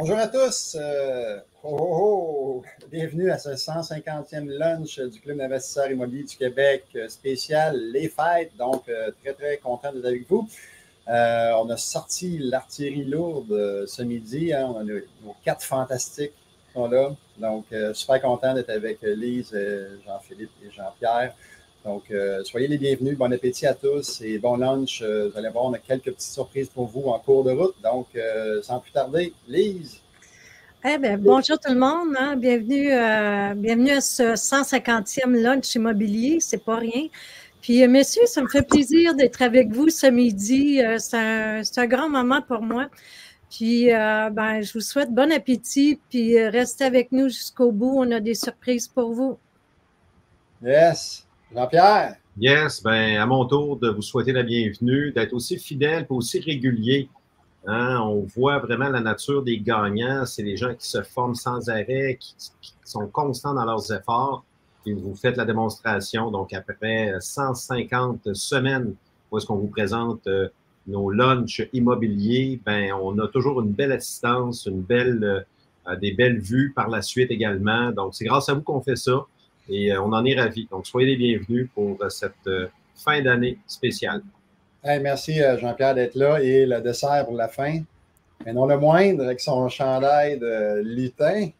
Bonjour à tous. Bienvenue à ce 150e lunch du Club d'investisseurs immobiliers du Québec spécial Les Fêtes. Donc, très, très content d'être avec vous. On a sorti l'artillerie lourde ce midi. Hein. On a nos 4 fantastiques qui sont là. Donc, super content d'être avec Lise, Jean-Philippe et Jean-Pierre. Donc, soyez les bienvenus. Bon appétit à tous et bon lunch. Vous allez voir, on a quelques petites surprises pour vous en cours de route. Donc, sans plus tarder, Lise. Eh bien, bonjour tout le monde. Hein? Bienvenue à ce 150e lunch immobilier. C'est pas rien. Puis, messieurs, ça me fait plaisir d'être avec vous ce midi. C'est un grand moment pour moi. Puis, je vous souhaite bon appétit. Puis, restez avec nous jusqu'au bout. On a des surprises pour vous. Yes. Jean-Pierre? Yes, à mon tour de vous souhaiter la bienvenue, d'être aussi fidèle et aussi régulier. Hein? On voit vraiment la nature des gagnants. C'est les gens qui se forment sans arrêt, qui sont constants dans leurs efforts. Et vous faites la démonstration. Donc, après 150 semaines où est-ce qu'on vous présente nos lunchs immobiliers, on a toujours une belle assistance, des belles vues par la suite également. Donc, c'est grâce à vous qu'on fait ça. Et on en est ravis. Donc, soyez les bienvenus pour cette fin d'année spéciale. Hey, merci Jean-Pierre d'être là. Et le dessert pour la fin, mais non le moindre, avec son chandail de lutin.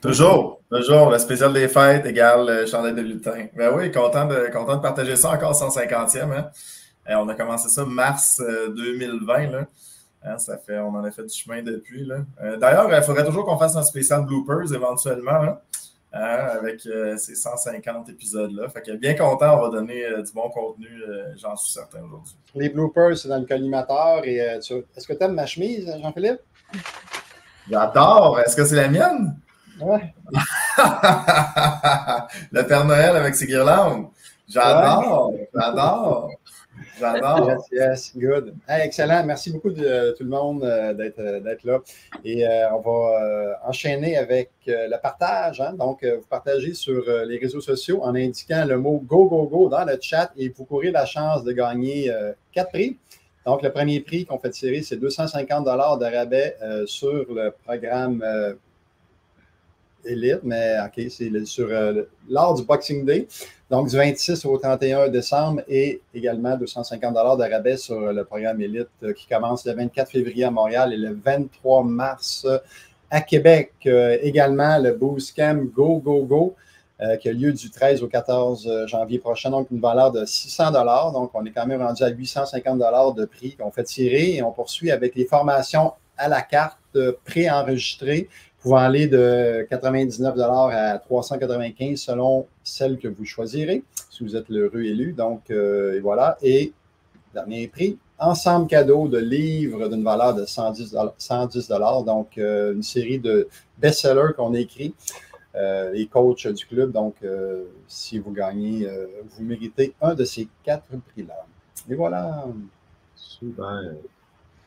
Toujours. Le spécial des fêtes égale le chandail de lutin. Ben oui, content de partager ça encore 150e. Hein? Et on a commencé ça mars 2020. Là. Hein, on en a fait du chemin depuis. Là. D'ailleurs, il faudrait toujours qu'on fasse un spécial bloopers éventuellement. Hein? Avec ces 150 épisodes-là. Fait que bien content, on va donner du bon contenu, j'en suis certain aujourd'hui. Les bloopers, c'est dans le collimateur. Et est-ce que tu aimes ma chemise, Jean-Philippe? J'adore! Est-ce que c'est la mienne? Ouais. Le Père Noël avec ses guirlandes. J'adore! Yes, good. Hey, excellent. Merci beaucoup de tout le monde d'être là. Et on va enchaîner avec le partage. Hein? Donc, vous partagez sur les réseaux sociaux en indiquant le mot Go, Go, Go dans le chat et vous courez la chance de gagner 4 prix. Donc, le premier prix qu'on fait tirer, c'est 250 $ de rabais sur le programme Élite, mais OK, c'est lors du Boxing Day. Donc, du 26 au 31 décembre et également 250 $ de rabais sur le programme Élite qui commence le 24 février à Montréal et le 23 mars à Québec. Également, le Boost Camp Go, Go, Go qui a lieu du 13 au 14 janvier prochain, donc une valeur de 600 $. Donc, on est quand même rendu à 850 $ de prix qu'on fait tirer et on poursuit avec les formations à la carte préenregistrées pouvant aller de 99 $ à 395 selon celle que vous choisirez, si vous êtes l'heureux élu. Donc, et voilà. Et dernier prix, ensemble cadeau de livres d'une valeur de 110 $. Donc, une série de best-sellers qu'on a écrits, les coachs du club. Donc, si vous gagnez, vous méritez un de ces 4 prix-là. Et voilà. Super.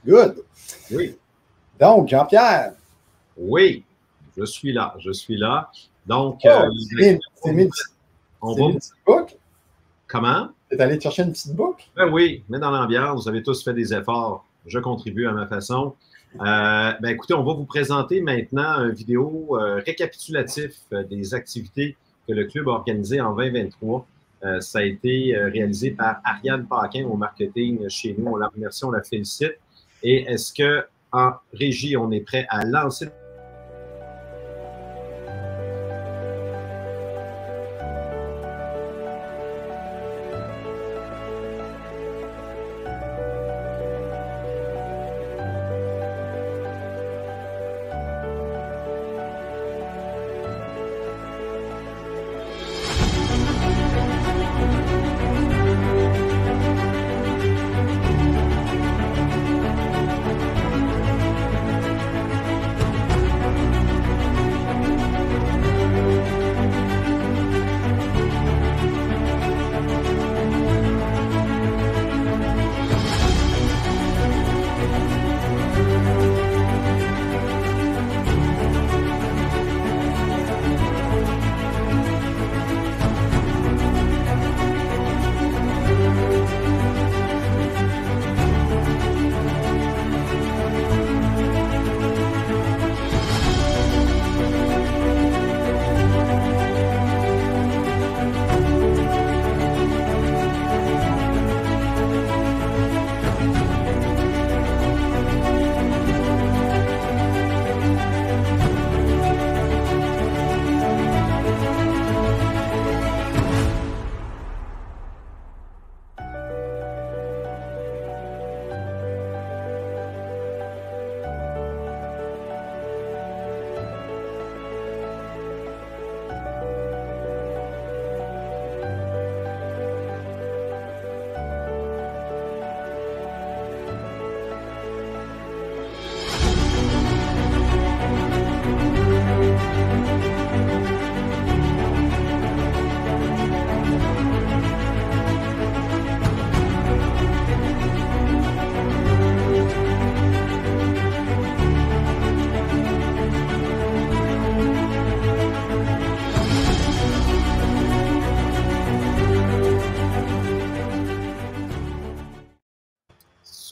Good. Oui. Donc, Jean-Pierre. Oui, je suis là. Donc, c'est une petite boucle? Comment? Tu es allé chercher une petite boucle? Oui, mais dans l'ambiance, vous avez tous fait des efforts. Je contribue à ma façon. Écoutez, on va vous présenter maintenant une vidéo récapitulatif des activités que le club a organisées en 2023. Ça a été réalisé par Ariane Paquin au marketing chez nous. On la remercie, on la félicite. Et est-ce que en régie, on est prêt à lancer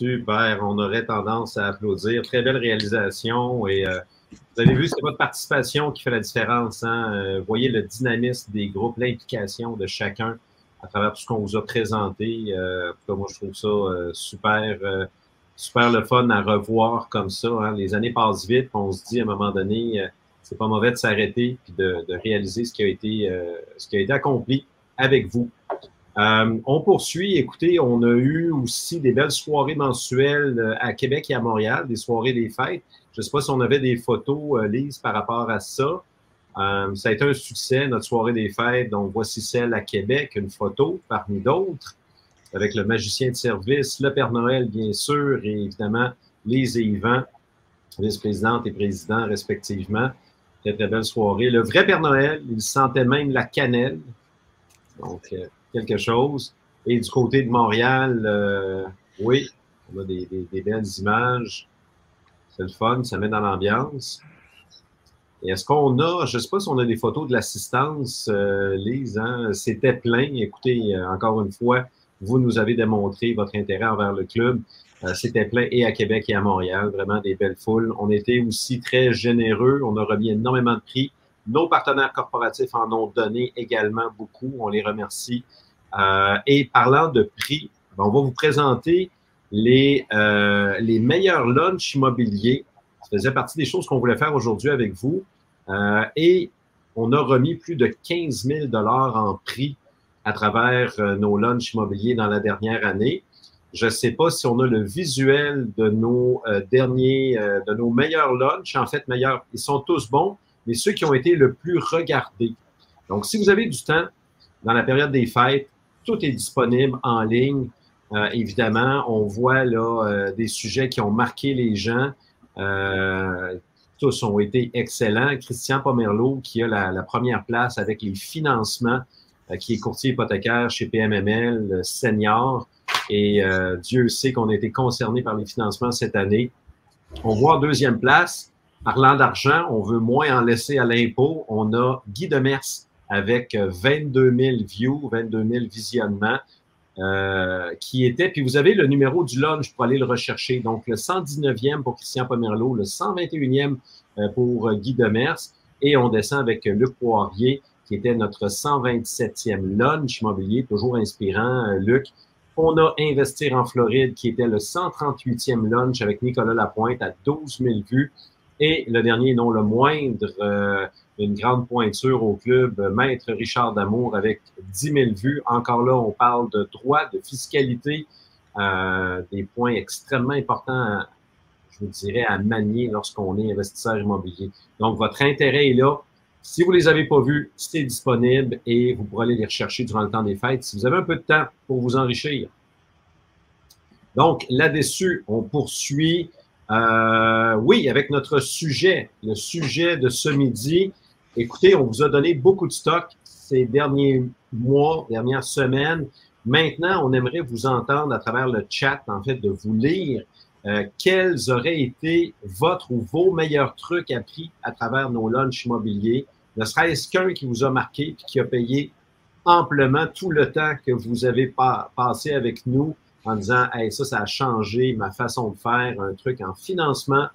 Super, on aurait tendance à applaudir. Très belle réalisation et vous avez vu, c'est votre participation qui fait la différence. Hein? Vous voyez le dynamisme des groupes, l'implication de chacun à travers tout ce qu'on vous a présenté. Moi, je trouve ça super le fun à revoir comme ça. Hein? Les années passent vite, on se dit à un moment donné, c'est pas mauvais de s'arrêter et de réaliser ce qui a été accompli avec vous. On poursuit. Écoutez, on a eu aussi des belles soirées mensuelles à Québec et à Montréal, des soirées des fêtes. Je ne sais pas si on avait des photos, Lise, par rapport à ça. Ça a été un succès, notre soirée des fêtes. Donc, voici celle à Québec, une photo parmi d'autres, avec le magicien de service, le Père Noël, bien sûr, et évidemment, Lise et Yvan, vice-présidente et président, respectivement. Très, très belle soirée. Le vrai Père Noël, il sentait même la cannelle. Donc, quelque chose. Et du côté de Montréal, oui, on a des belles images. C'est le fun, ça met dans l'ambiance. Et est-ce qu'on a, je ne sais pas si on a des photos de l'assistance, Lise, hein? C'était plein. Écoutez, encore une fois, vous nous avez démontré votre intérêt envers le club. C'était plein et à Québec et à Montréal, vraiment des belles foules. On était aussi très généreux, on a remis énormément de prix. Nos partenaires corporatifs en ont donné également beaucoup, on les remercie. Et parlant de prix, on va vous présenter les meilleurs lunchs immobiliers. Ça faisait partie des choses qu'on voulait faire aujourd'hui avec vous. Et on a remis plus de 15 000 $ en prix à travers nos lunchs immobiliers dans la dernière année. Je ne sais pas si on a le visuel de nos de nos meilleurs lunchs. En fait, meilleurs, ils sont tous bons, mais ceux qui ont été le plus regardés. Donc, si vous avez du temps dans la période des fêtes, tout est disponible en ligne. Évidemment, on voit là des sujets qui ont marqué les gens. Tous ont été excellents. Christian Pomerleau, qui a la première place avec les financements, qui est courtier hypothécaire chez PMML Senior. Et Dieu sait qu'on a été concerné par les financements cette année. On voit en deuxième place, parlant d'argent, on veut moins en laisser à l'impôt. On a Guy Demers avec 22 000 views, 22 000 visionnements, qui était, puis vous avez le numéro du lunch pour aller le rechercher. Donc, le 119e pour Christian Pomerleau, le 121e pour Guy Demers, et on descend avec Luc Poirier, qui était notre 127e lunch immobilier, toujours inspirant, Luc. On a Investir en Floride, qui était le 138e lunch avec Nicolas Lapointe à 12 000 vues. Et le dernier, non le moindre, une grande pointure au club, Maître Richard Damour avec 10 000 vues. Encore là, on parle de droit, de fiscalité, des points extrêmement importants, je vous dirais, à manier lorsqu'on est investisseur immobilier. Donc, votre intérêt est là. Si vous ne les avez pas vus, c'est disponible et vous pourrez aller les rechercher durant le temps des fêtes si vous avez un peu de temps pour vous enrichir. Donc, là-dessus, on poursuit, oui, avec notre sujet, le sujet de ce midi. Écoutez, on vous a donné beaucoup de stock ces derniers mois, dernières semaines. Maintenant, on aimerait vous entendre à travers le chat, en fait, de vous lire quels auraient été votre ou vos meilleurs trucs appris à travers nos lunchs immobiliers. Ne serait-ce qu'un qui vous a marqué et qui a payé amplement tout le temps que vous avez passé avec nous en disant « Hey, ça a changé ma façon de faire, un truc en financement,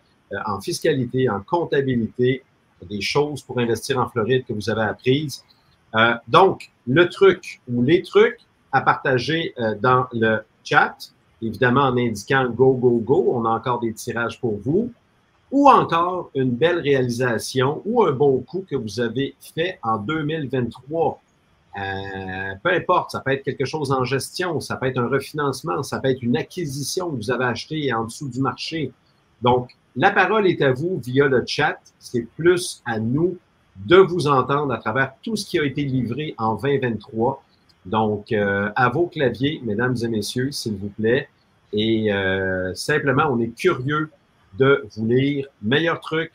en fiscalité, en comptabilité, des choses pour investir en Floride que vous avez apprises. » Donc, le truc ou les trucs à partager dans le chat, évidemment en indiquant « Go, go, go », on a encore des tirages pour vous, ou encore une belle réalisation ou un bon coup que vous avez fait en 2023. Peu importe, ça peut être quelque chose en gestion, ça peut être un refinancement, ça peut être une acquisition que vous avez achetée en dessous du marché. Donc, la parole est à vous via le chat. C'est plus à nous de vous entendre à travers tout ce qui a été livré en 2023. Donc, à vos claviers, mesdames et messieurs, s'il vous plaît. Et simplement, on est curieux de vous lire meilleur truc,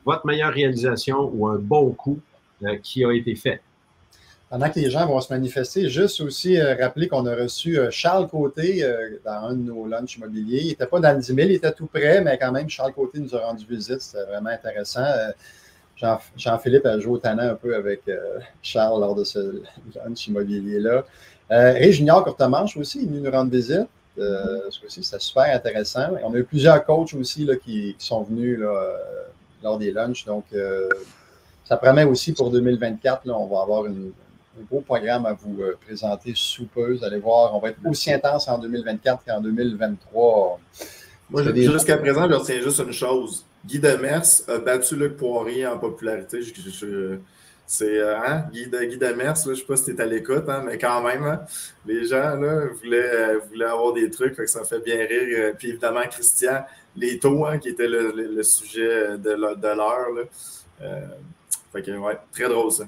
votre meilleure réalisation ou un bon coup qui a été fait. Pendant que les gens vont se manifester, juste aussi rappeler qu'on a reçu Charles Côté dans un de nos lunchs immobiliers. Il n'était pas dans le 10 000, il était tout près, mais quand même, Charles Côté nous a rendu visite. C'était vraiment intéressant. Jean-Philippe a joué au tannant un peu avec Charles lors de ce lunch immobilier-là. Ray Junior Courtemanche aussi, il est venu nous rendre visite. Ce coup-ci, c'était super intéressant. On a eu plusieurs coachs aussi là, qui sont venus là, lors des lunchs. Donc, ça promet aussi pour 2024. Là, on va avoir un beau programme à vous présenter sous peu. Vous allez voir, on va être aussi intense en 2024 qu'en 2023. Moi, jusqu'à présent, je retiens juste une chose. Guy Demers a battu Luc Poirier en popularité. C'est Guy Demers, je ne sais pas si tu es à l'écoute, hein, mais quand même, hein, les gens là, voulaient avoir des trucs, fait que ça fait bien rire. Puis évidemment, Christian Leto, hein, qui était le sujet de l'heure. Fait que, ouais, très drôle ça.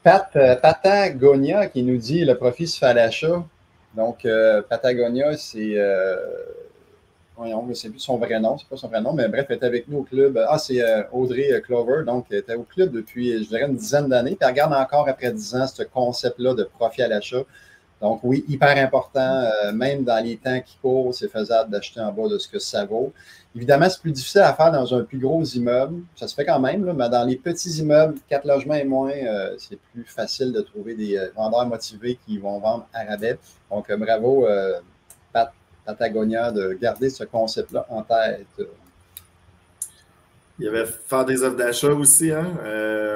Patagonia qui nous dit le profit se fait à l'achat. Donc, Patagonia, c'est. On ne sait plus son vrai nom, c'est pas son vrai nom, mais bref, elle est avec nous au club. Ah, c'est Audrey Clover, donc elle était au club depuis, je dirais, une dizaine d'années, puis elle regarde encore après 10 ans ce concept-là de profit à l'achat. Donc oui, hyper important, même dans les temps qui courent, c'est faisable d'acheter en bas de ce que ça vaut. Évidemment, c'est plus difficile à faire dans un plus gros immeuble, ça se fait quand même, là, mais dans les petits immeubles, 4 logements et moins, c'est plus facile de trouver des vendeurs motivés qui vont vendre à rabais. Donc bravo, Patagonia, de garder ce concept-là en tête. Il y avait faire des offres d'achat aussi, hein?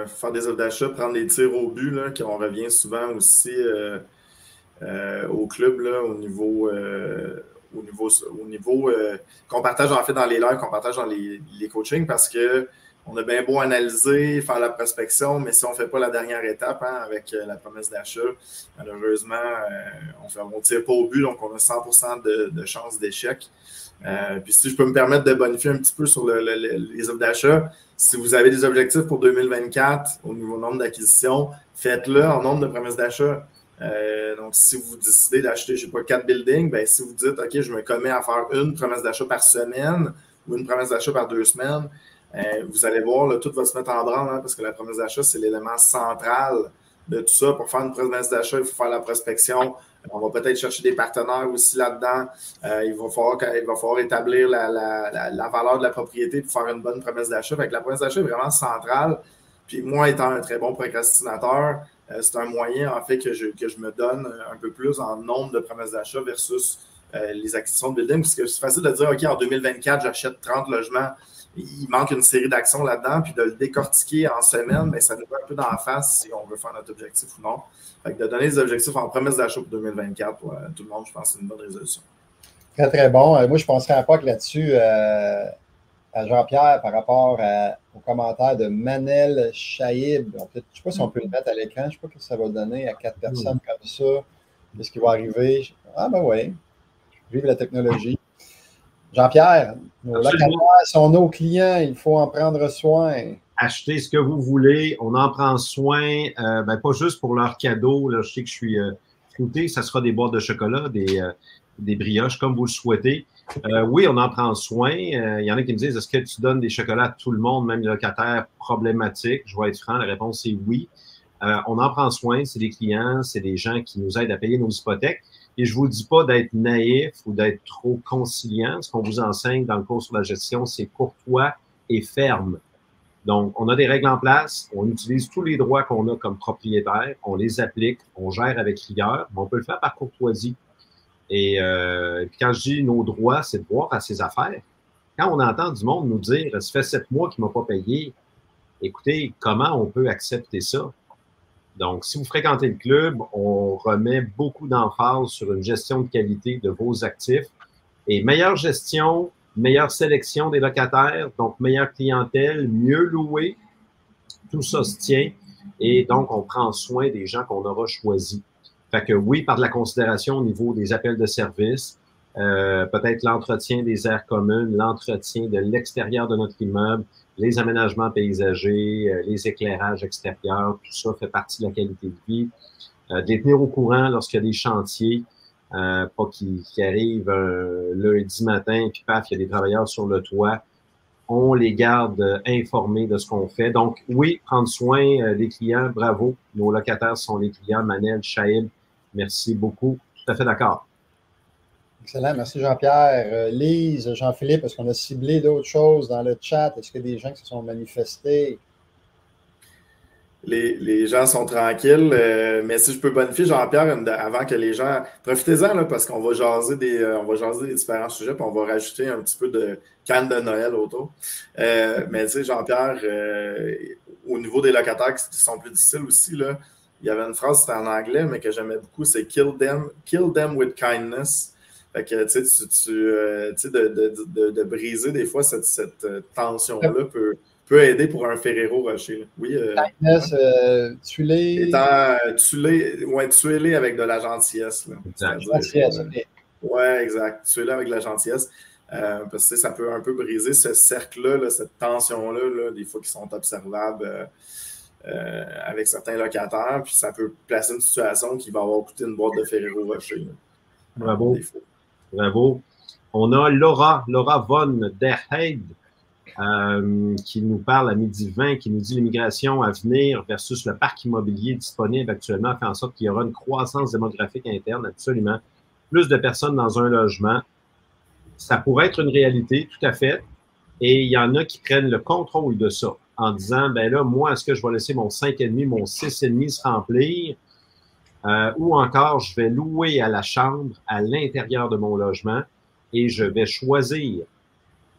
Faire des offres d'achat, prendre des tirs au but, là, qu'on revient souvent aussi au club, là, au niveau qu'on partage en fait dans les lives, qu'on partage dans les coachings, parce que on a bien beau analyser, faire la prospection, mais si on ne fait pas la dernière étape, hein, avec la promesse d'achat, malheureusement, on ne tire pas au but, donc on a 100% de chances d'échec. Puis si je peux me permettre de bonifier un petit peu sur les offres d'achat, si vous avez des objectifs pour 2024 au niveau nombre d'acquisitions, faites-le en nombre de promesses d'achat. Donc, si vous décidez d'acheter, je ne sais pas, 4 buildings, ben, si vous dites, OK, je me commets à faire une promesse d'achat par semaine ou une promesse d'achat par 2 semaines, vous allez voir, là, tout va se mettre en branle, hein, parce que la promesse d'achat, c'est l'élément central de tout ça. Pour faire une promesse d'achat, il faut faire la prospection. On va peut-être chercher des partenaires aussi là-dedans. Il va falloir établir la valeur de la propriété pour faire une bonne promesse d'achat. Fait que la promesse d'achat est vraiment centrale. Puis moi, étant un très bon procrastinateur, c'est un moyen, en fait, que je me donne un peu plus en nombre de promesses d'achat versus les acquisitions de building. Parce que c'est facile de dire, OK, en 2024, j'achète 30 logements. Il manque une série d'actions là-dedans, puis de le décortiquer en semaine, bien, ça nous met un peu dans la face si on veut faire notre objectif ou non. Fait que de donner des objectifs en promesse d'achat pour 2024 pour tout le monde, je pense que c'est une bonne résolution. Très, très bon. Moi, je penserais un peu là-dessus à Jean-Pierre par rapport au commentaire de Manel Chaïb. Je ne sais pas si on peut le mettre à l'écran. Je ne sais pas ce que ça va donner à 4 personnes comme ça. Qu'est-ce qui va arriver? Ah ben oui. Vive la technologie. Jean-Pierre, nos locataires sont nos clients, il faut en prendre soin. Achetez ce que vous voulez, on en prend soin, pas juste pour leurs cadeaux. Là, je sais que je suis flouté, ça sera des boîtes de chocolat, des brioches, comme vous le souhaitez. Oui, on en prend soin. Il y en a qui me disent, est-ce que tu donnes des chocolats à tout le monde, même les locataires problématiques? Je vais être franc, la réponse est oui. On en prend soin, c'est des clients, c'est des gens qui nous aident à payer nos hypothèques. Et je ne vous dis pas d'être naïf ou d'être trop conciliant. Ce qu'on vous enseigne dans le cours sur la gestion, c'est courtois et ferme. Donc, on a des règles en place, on utilise tous les droits qu'on a comme propriétaire, on les applique, on gère avec rigueur, mais on peut le faire par courtoisie. Et puis quand je dis nos droits, c'est de voir à ses affaires. Quand on entend du monde nous dire « ça fait 7 mois qu'il ne m'a pas payé », écoutez, comment on peut accepter ça? Donc, si vous fréquentez le club, on remet beaucoup d'emphase sur une gestion de qualité de vos actifs. Et meilleure gestion, meilleure sélection des locataires, donc meilleure clientèle, mieux louer, tout ça se tient. Et donc, on prend soin des gens qu'on aura choisis. Fait que oui, par de la considération au niveau des appels de service, peut-être l'entretien des aires communes, l'entretien de l'extérieur de notre immeuble, les aménagements paysagers, les éclairages extérieurs, tout ça fait partie de la qualité de vie. De les tenir au courant lorsqu'il y a des chantiers, pas qu'ils arrivent lundi matin, puis paf, il y a des travailleurs sur le toit. On les garde informés de ce qu'on fait. Donc, oui, prendre soin des clients, bravo. Nos locataires sont les clients. Manel, Chaïb, merci beaucoup. Tout à fait d'accord. Excellent. Merci Jean-Pierre. Lise, Jean-Philippe, est-ce qu'on a ciblé d'autres choses dans le chat? Est-ce qu'il y a des gens qui se sont manifestés? les gens sont tranquilles. Mais si je peux bonifier Jean-Pierre avant que les gens... Profitez-en, là, parce qu'on va jaser on va jaser des différents sujets, puis on va rajouter un petit peu de canne de Noël autour. Mais tu sais, Jean-Pierre, au niveau des locataires qui sont plus difficiles aussi, là, il y avait une phrase, c'était en anglais, mais que j'aimais beaucoup, c'est kill them with kindness. Fait que, tu sais, de briser des fois cette tension-là peut aider pour un Ferrero Rocher. Là. Oui. Kindness, tuer-les. Tuer-les avec de la gentillesse. Là. Exact. Gentillesse, ok. Oui, exact. Tuer-les avec de la gentillesse. Parce que ça peut un peu briser ce cercle-là, là, cette tension-là, là, des fois qui sont observables avec certains locataires. Puis ça peut placer une situation qui va avoir coûté une boîte de Ferrero Rocher. Là. Bravo. Bravo. On a Laura von der Heide qui nous parle à midi 20, qui nous dit l'immigration à venir versus le parc immobilier disponible actuellement fait en sorte qu'il y aura une croissance démographique interne, absolument. Plus de personnes dans un logement. Ça pourrait être une réalité, tout à fait. Et il y en a qui prennent le contrôle de ça en disant, ben là, moi, est-ce que je vais laisser mon 5,5, mon 6,5 se remplir? Ou encore, je vais louer à la chambre à l'intérieur de mon logement et je vais choisir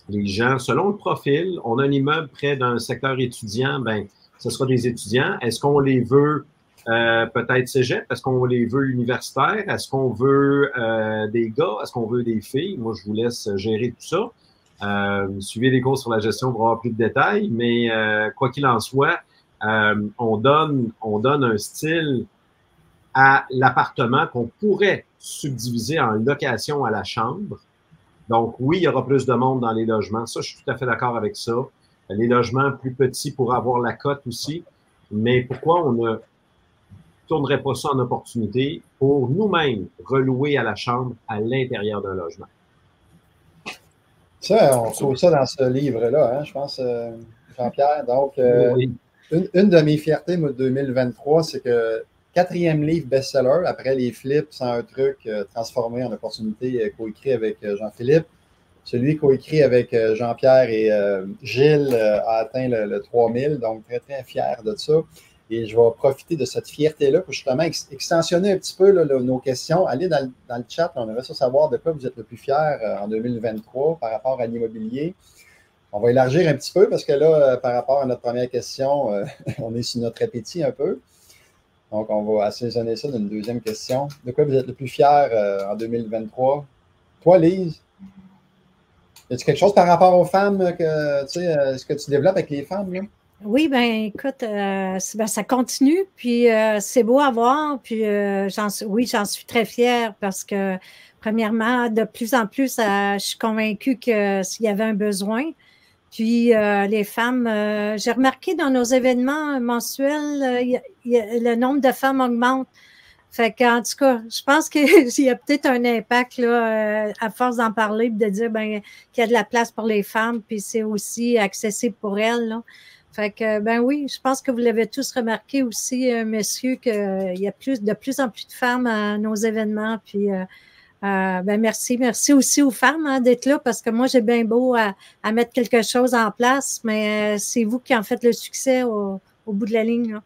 les gens selon le profil. On a un immeuble près d'un secteur étudiant, ben, ce sera des étudiants. Est-ce qu'on les veut peut-être cégep? Est-ce qu'on les veut universitaires? Est-ce qu'on veut des gars? Est-ce qu'on veut des filles? Moi, je vous laisse gérer tout ça. Suivez les cours sur la gestion pour avoir plus de détails, mais quoi qu'il en soit, on donne un style à l'appartement qu'on pourrait subdiviser en location à la chambre. Donc, oui, il y aura plus de monde dans les logements. Ça, je suis tout à fait d'accord avec ça. Les logements plus petits pourraient avoir la cote aussi. Mais pourquoi on ne tournerait pas ça en opportunité pour nous-mêmes relouer à la chambre à l'intérieur d'un logement? Ça, on trouve ça dans ce livre-là, hein, je pense, Jean-Pierre. Donc, oui. une de mes fiertés, moi, de 2023, c'est que 4e livre best-seller, après les flips, sans un truc transformé en opportunité, coécrit avec Jean-Philippe. Celui coécrit avec Jean-Pierre et Gilles a atteint le 3000, donc très, très fier de ça. Et je vais profiter de cette fierté-là pour justement extensionner un petit peu là, nos questions. Allez dans le chat, on aimerait savoir de quoi vous êtes le plus fier en 2023 par rapport à l'immobilier. On va élargir un petit peu parce que là, par rapport à notre première question, on est sur notre appétit un peu. Donc, on va assaisonner ça d'une deuxième question. De quoi vous êtes le plus fier en 2023? Toi, Lise, y a-t-il quelque chose par rapport aux femmes que tu sais, ce que tu développes avec les femmes? Là? Oui, ben écoute, ça continue, puis c'est beau à voir, puis j'en suis très fière parce que, premièrement, de plus en plus, je suis convaincue que s'il y avait un besoin, puis les femmes, j'ai remarqué dans nos événements mensuels, le nombre de femmes augmente. Fait qu'en tout cas, je pense qu'il y a peut-être un impact là, à force d'en parler, de dire ben, qu'il y a de la place pour les femmes, puis c'est aussi accessible pour elles. Là. Fait que, ben oui, je pense que vous l'avez tous remarqué aussi, messieurs, qu'il y a de plus en plus de femmes à nos événements. Puis, ben merci aussi aux femmes hein, d'être là, parce que moi, j'ai bien beau à mettre quelque chose en place, mais c'est vous qui en faites le succès au bout de la ligne. Là.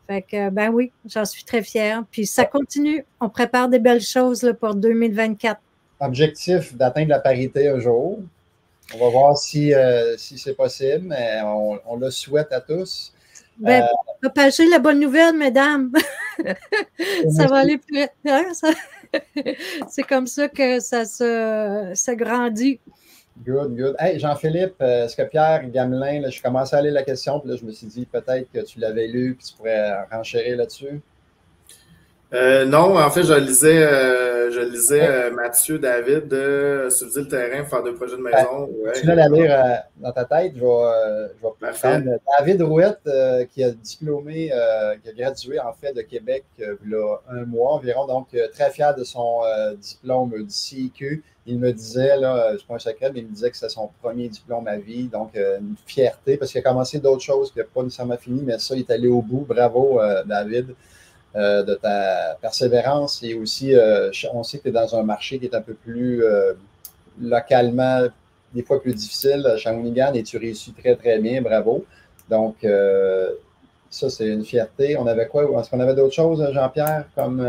Fait que, ben oui, j'en suis très fière. Puis ça continue. On prépare des belles choses là, pour 2024. Objectif d'atteindre la parité un jour. On va voir si c'est possible, mais on le souhaite à tous. Ben, propagez la bonne nouvelle, mesdames. Ça va aller plus vite. Hein, c'est comme ça que ça se grandit. Good, good. Hey, Jean-Philippe, est-ce que Pierre Gamelin, là, je commençais à lire la question, puis là, je me suis dit peut-être que tu l'avais lu, puis tu pourrais renchérir là-dessus. Non, en fait, je lisais Mathieu David Subdit le terrain pour faire 2 projets de maison. Ouais. Tu l'as la lire dans ta tête. Je vais prendre David Rouette qui a diplômé, qui a gradué en fait de Québec il y a 1 mois environ, donc très fier de son diplôme du CIQ. Il me disait, là, c'est pas un secret, mais il me disait que c'était son premier diplôme à vie, donc une fierté parce qu'il a commencé d'autres choses qui n'ont pas nécessairement fini, mais ça, il est allé au bout. Bravo, David. De ta persévérance et aussi, on sait que tu es dans un marché qui est un peu plus localement, des fois plus difficile, Shawinigan, et tu réussis très, très bien, bravo. Donc, Ça, c'est une fierté. On avait quoi? Est-ce qu'on avait d'autres choses, Jean-Pierre, comme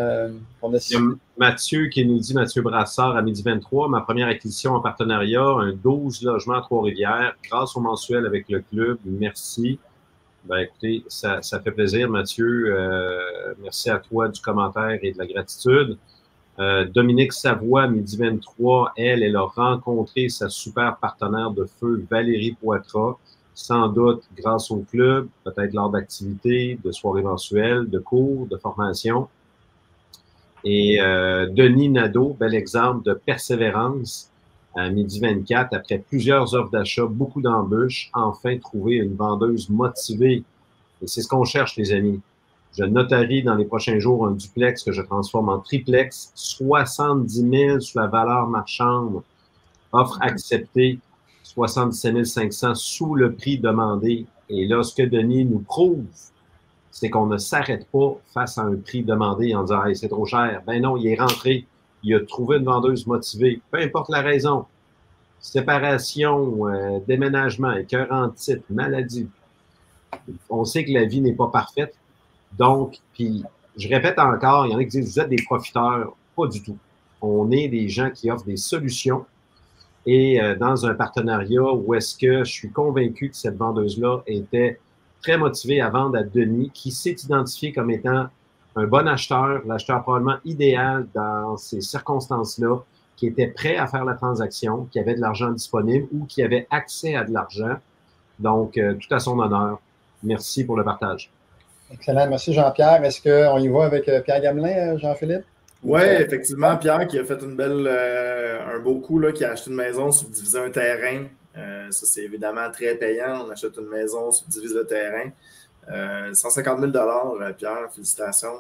on a... Il y a Mathieu qui nous dit, Mathieu Brassard, à midi 23, ma première acquisition en partenariat, un 12 logements à Trois-Rivières, grâce au mensuel avec le club. Merci. Ben, écoutez, ça fait plaisir, Mathieu. Merci à toi du commentaire et de la gratitude. Dominique Savoie, midi 23, elle a rencontré sa super partenaire de feu, Valérie Poitras, sans doute grâce au club, peut-être lors d'activités, de soirées mensuelles, de cours, de formation. Et Denis Nadeau, bel exemple de persévérance, à midi 24, après plusieurs offres d'achat, beaucoup d'embûches, enfin trouver une vendeuse motivée. Et c'est ce qu'on cherche, les amis. Je notarie dans les prochains jours un duplex que je transforme en triplex, 70 000 sous la valeur marchande, offre acceptée, 77 500 sous le prix demandé. Et là, ce que Denis nous prouve, c'est qu'on ne s'arrête pas face à un prix demandé en disant hey, c'est trop cher. Ben non, il est rentré, il a trouvé une vendeuse motivée, peu importe la raison. Séparation, déménagement, écœur en titre, maladie. On sait que la vie n'est pas parfaite. Donc, puis je répète encore, il y en a qui disent vous êtes des profiteurs. Pas du tout. On est des gens qui offrent des solutions. Et dans un partenariat où est-ce que je suis convaincu que cette vendeuse-là était très motivée à vendre à Denis, qui s'est identifié comme étant un bon acheteur, l'acheteur probablement idéal dans ces circonstances-là, qui était prêt à faire la transaction, qui avait de l'argent disponible ou qui avait accès à de l'argent. Donc, tout à son honneur. Merci pour le partage. Excellent. Merci, Jean-Pierre. Est-ce qu'on y va avec Pierre Gamelin, Jean-Philippe? Oui, effectivement, Pierre qui a fait un beau coup, là, qui a acheté une maison, subdivisé un terrain. Ça, c'est évidemment très payant. On achète une maison, subdivise le terrain. 150 000 Pierre, félicitations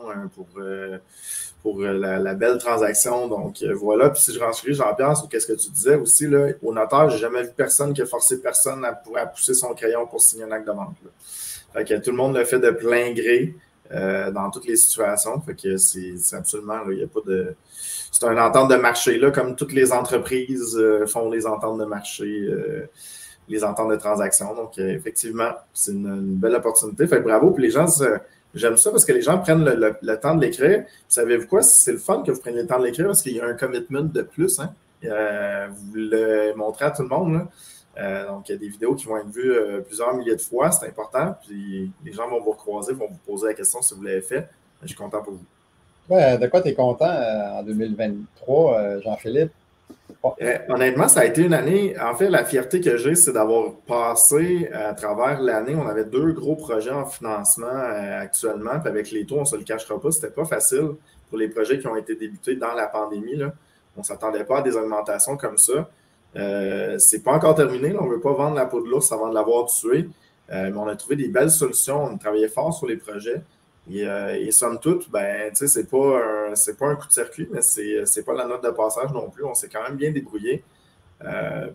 pour la belle transaction. Donc, voilà. Puis si je renchéris, Jean-Pierre, sur ce que tu disais aussi, là, au notaire, je n'ai jamais vu personne qui a forcé personne à pousser son crayon pour signer un acte de vente. Là. Fait que tout le monde le fait de plein gré dans toutes les situations. Fait que c'est absolument, il n'y a pas de... C'est une entente de marché, là, comme toutes les entreprises font les ententes de marché, les ententes de transaction. Donc, effectivement, c'est une belle opportunité. Fait que bravo. Puis les gens, j'aime ça parce que les gens prennent le temps de l'écrire. Savez-vous quoi? C'est le fun que vous preniez le temps de l'écrire parce qu'il y a un commitment de plus. Hein? Vous le montrez à tout le monde, là. Donc, il y a des vidéos qui vont être vues plusieurs milliers de fois, c'est important. Puis les gens vont vous recroiser, vont vous poser la question si vous l'avez fait. Je suis content pour vous. Ouais, de quoi tu es content en 2023, Jean-Philippe? Honnêtement, ça a été une année. En fait, la fierté que j'ai, c'est d'avoir passé à travers l'année. On avait 2 gros projets en financement actuellement. Puis avec les taux, on ne se le cachera pas, c'était pas facile pour les projets qui ont été débutés dans la pandémie, là. On ne s'attendait pas à des augmentations comme ça. C'est pas encore terminé. Là. On ne veut pas vendre la peau de l'ours avant de l'avoir tué. Mais on a trouvé des belles solutions. On a travaillé fort sur les projets. Et somme toute, ben, tu sais, c'est pas un coup de circuit, mais c'est pas la note de passage non plus. On s'est quand même bien débrouillé.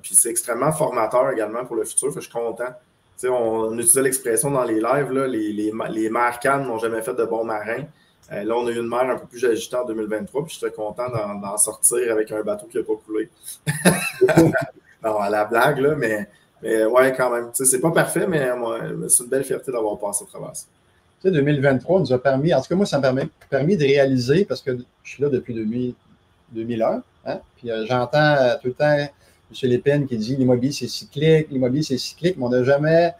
Puis c'est extrêmement formateur également pour le futur. Fait que je suis content. Tu sais, on utilisait l'expression dans les lives, là, les mères cannes n'ont jamais fait de bons marins. Là, on a eu une mer un peu plus agitée en 2023, puis j'étais content d'en sortir avec un bateau qui n'a pas coulé. Non, à la blague, là, mais ouais, quand même. Tu sais, c'est pas parfait, mais c'est une belle fierté d'avoir passé à travers ça. Tu sais, 2023 nous a permis, en tout cas, moi, ça m'a permis de réaliser, parce que je suis là depuis 2001, hein, puis j'entends tout le temps M. Lépine qui dit l'immobilier, c'est cyclique, mais on n'a jamais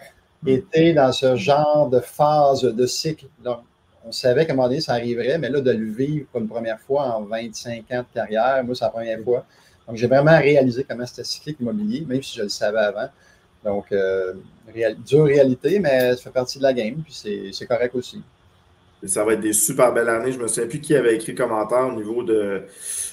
été dans ce genre de phase de cycle. Donc, on savait qu'à un moment donné, ça arriverait, mais là, de le vivre pour une première fois en 25 ans de carrière, moi, c'est la première fois. Donc, j'ai vraiment réalisé comment c'était cyclique l'immobilier, même si je le savais avant. Donc, dure réalité, mais ça fait partie de la game, puis c'est correct aussi. Et ça va être des super belles années. Je ne me souviens plus qui avait écrit commentaire au niveau de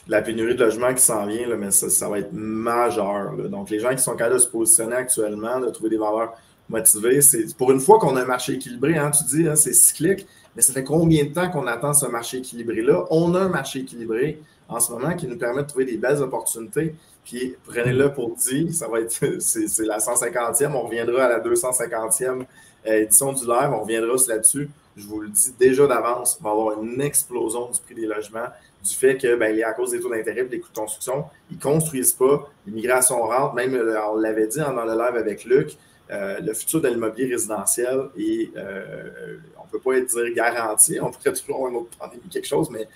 la pénurie de logements qui s'en vient, là, mais ça va être majeur. Là. Donc, les gens qui sont capables de se positionner actuellement, de trouver des valeurs motivées, c'est pour une fois qu'on a un marché équilibré, hein, tu dis, hein, c'est cyclique, mais ça fait combien de temps qu'on attend ce marché équilibré-là? On a un marché équilibré en ce moment qui nous permet de trouver des belles opportunités. Puis prenez-le pour dit, ça va être, c'est la 150e, on reviendra à la 250e édition du live, on reviendra là-dessus. Je vous le dis déjà d'avance, il va y avoir une explosion du prix des logements, du fait que, ben, à cause des taux d'intérêt et des coûts de construction, ils ne construisent pas, l'immigration rentre, même on l'avait dit dans le live avec Luc, le futur de l'immobilier résidentiel et on ne peut pas dire garanti, on pourrait toujours avoir une autre pandémie, quelque chose, mais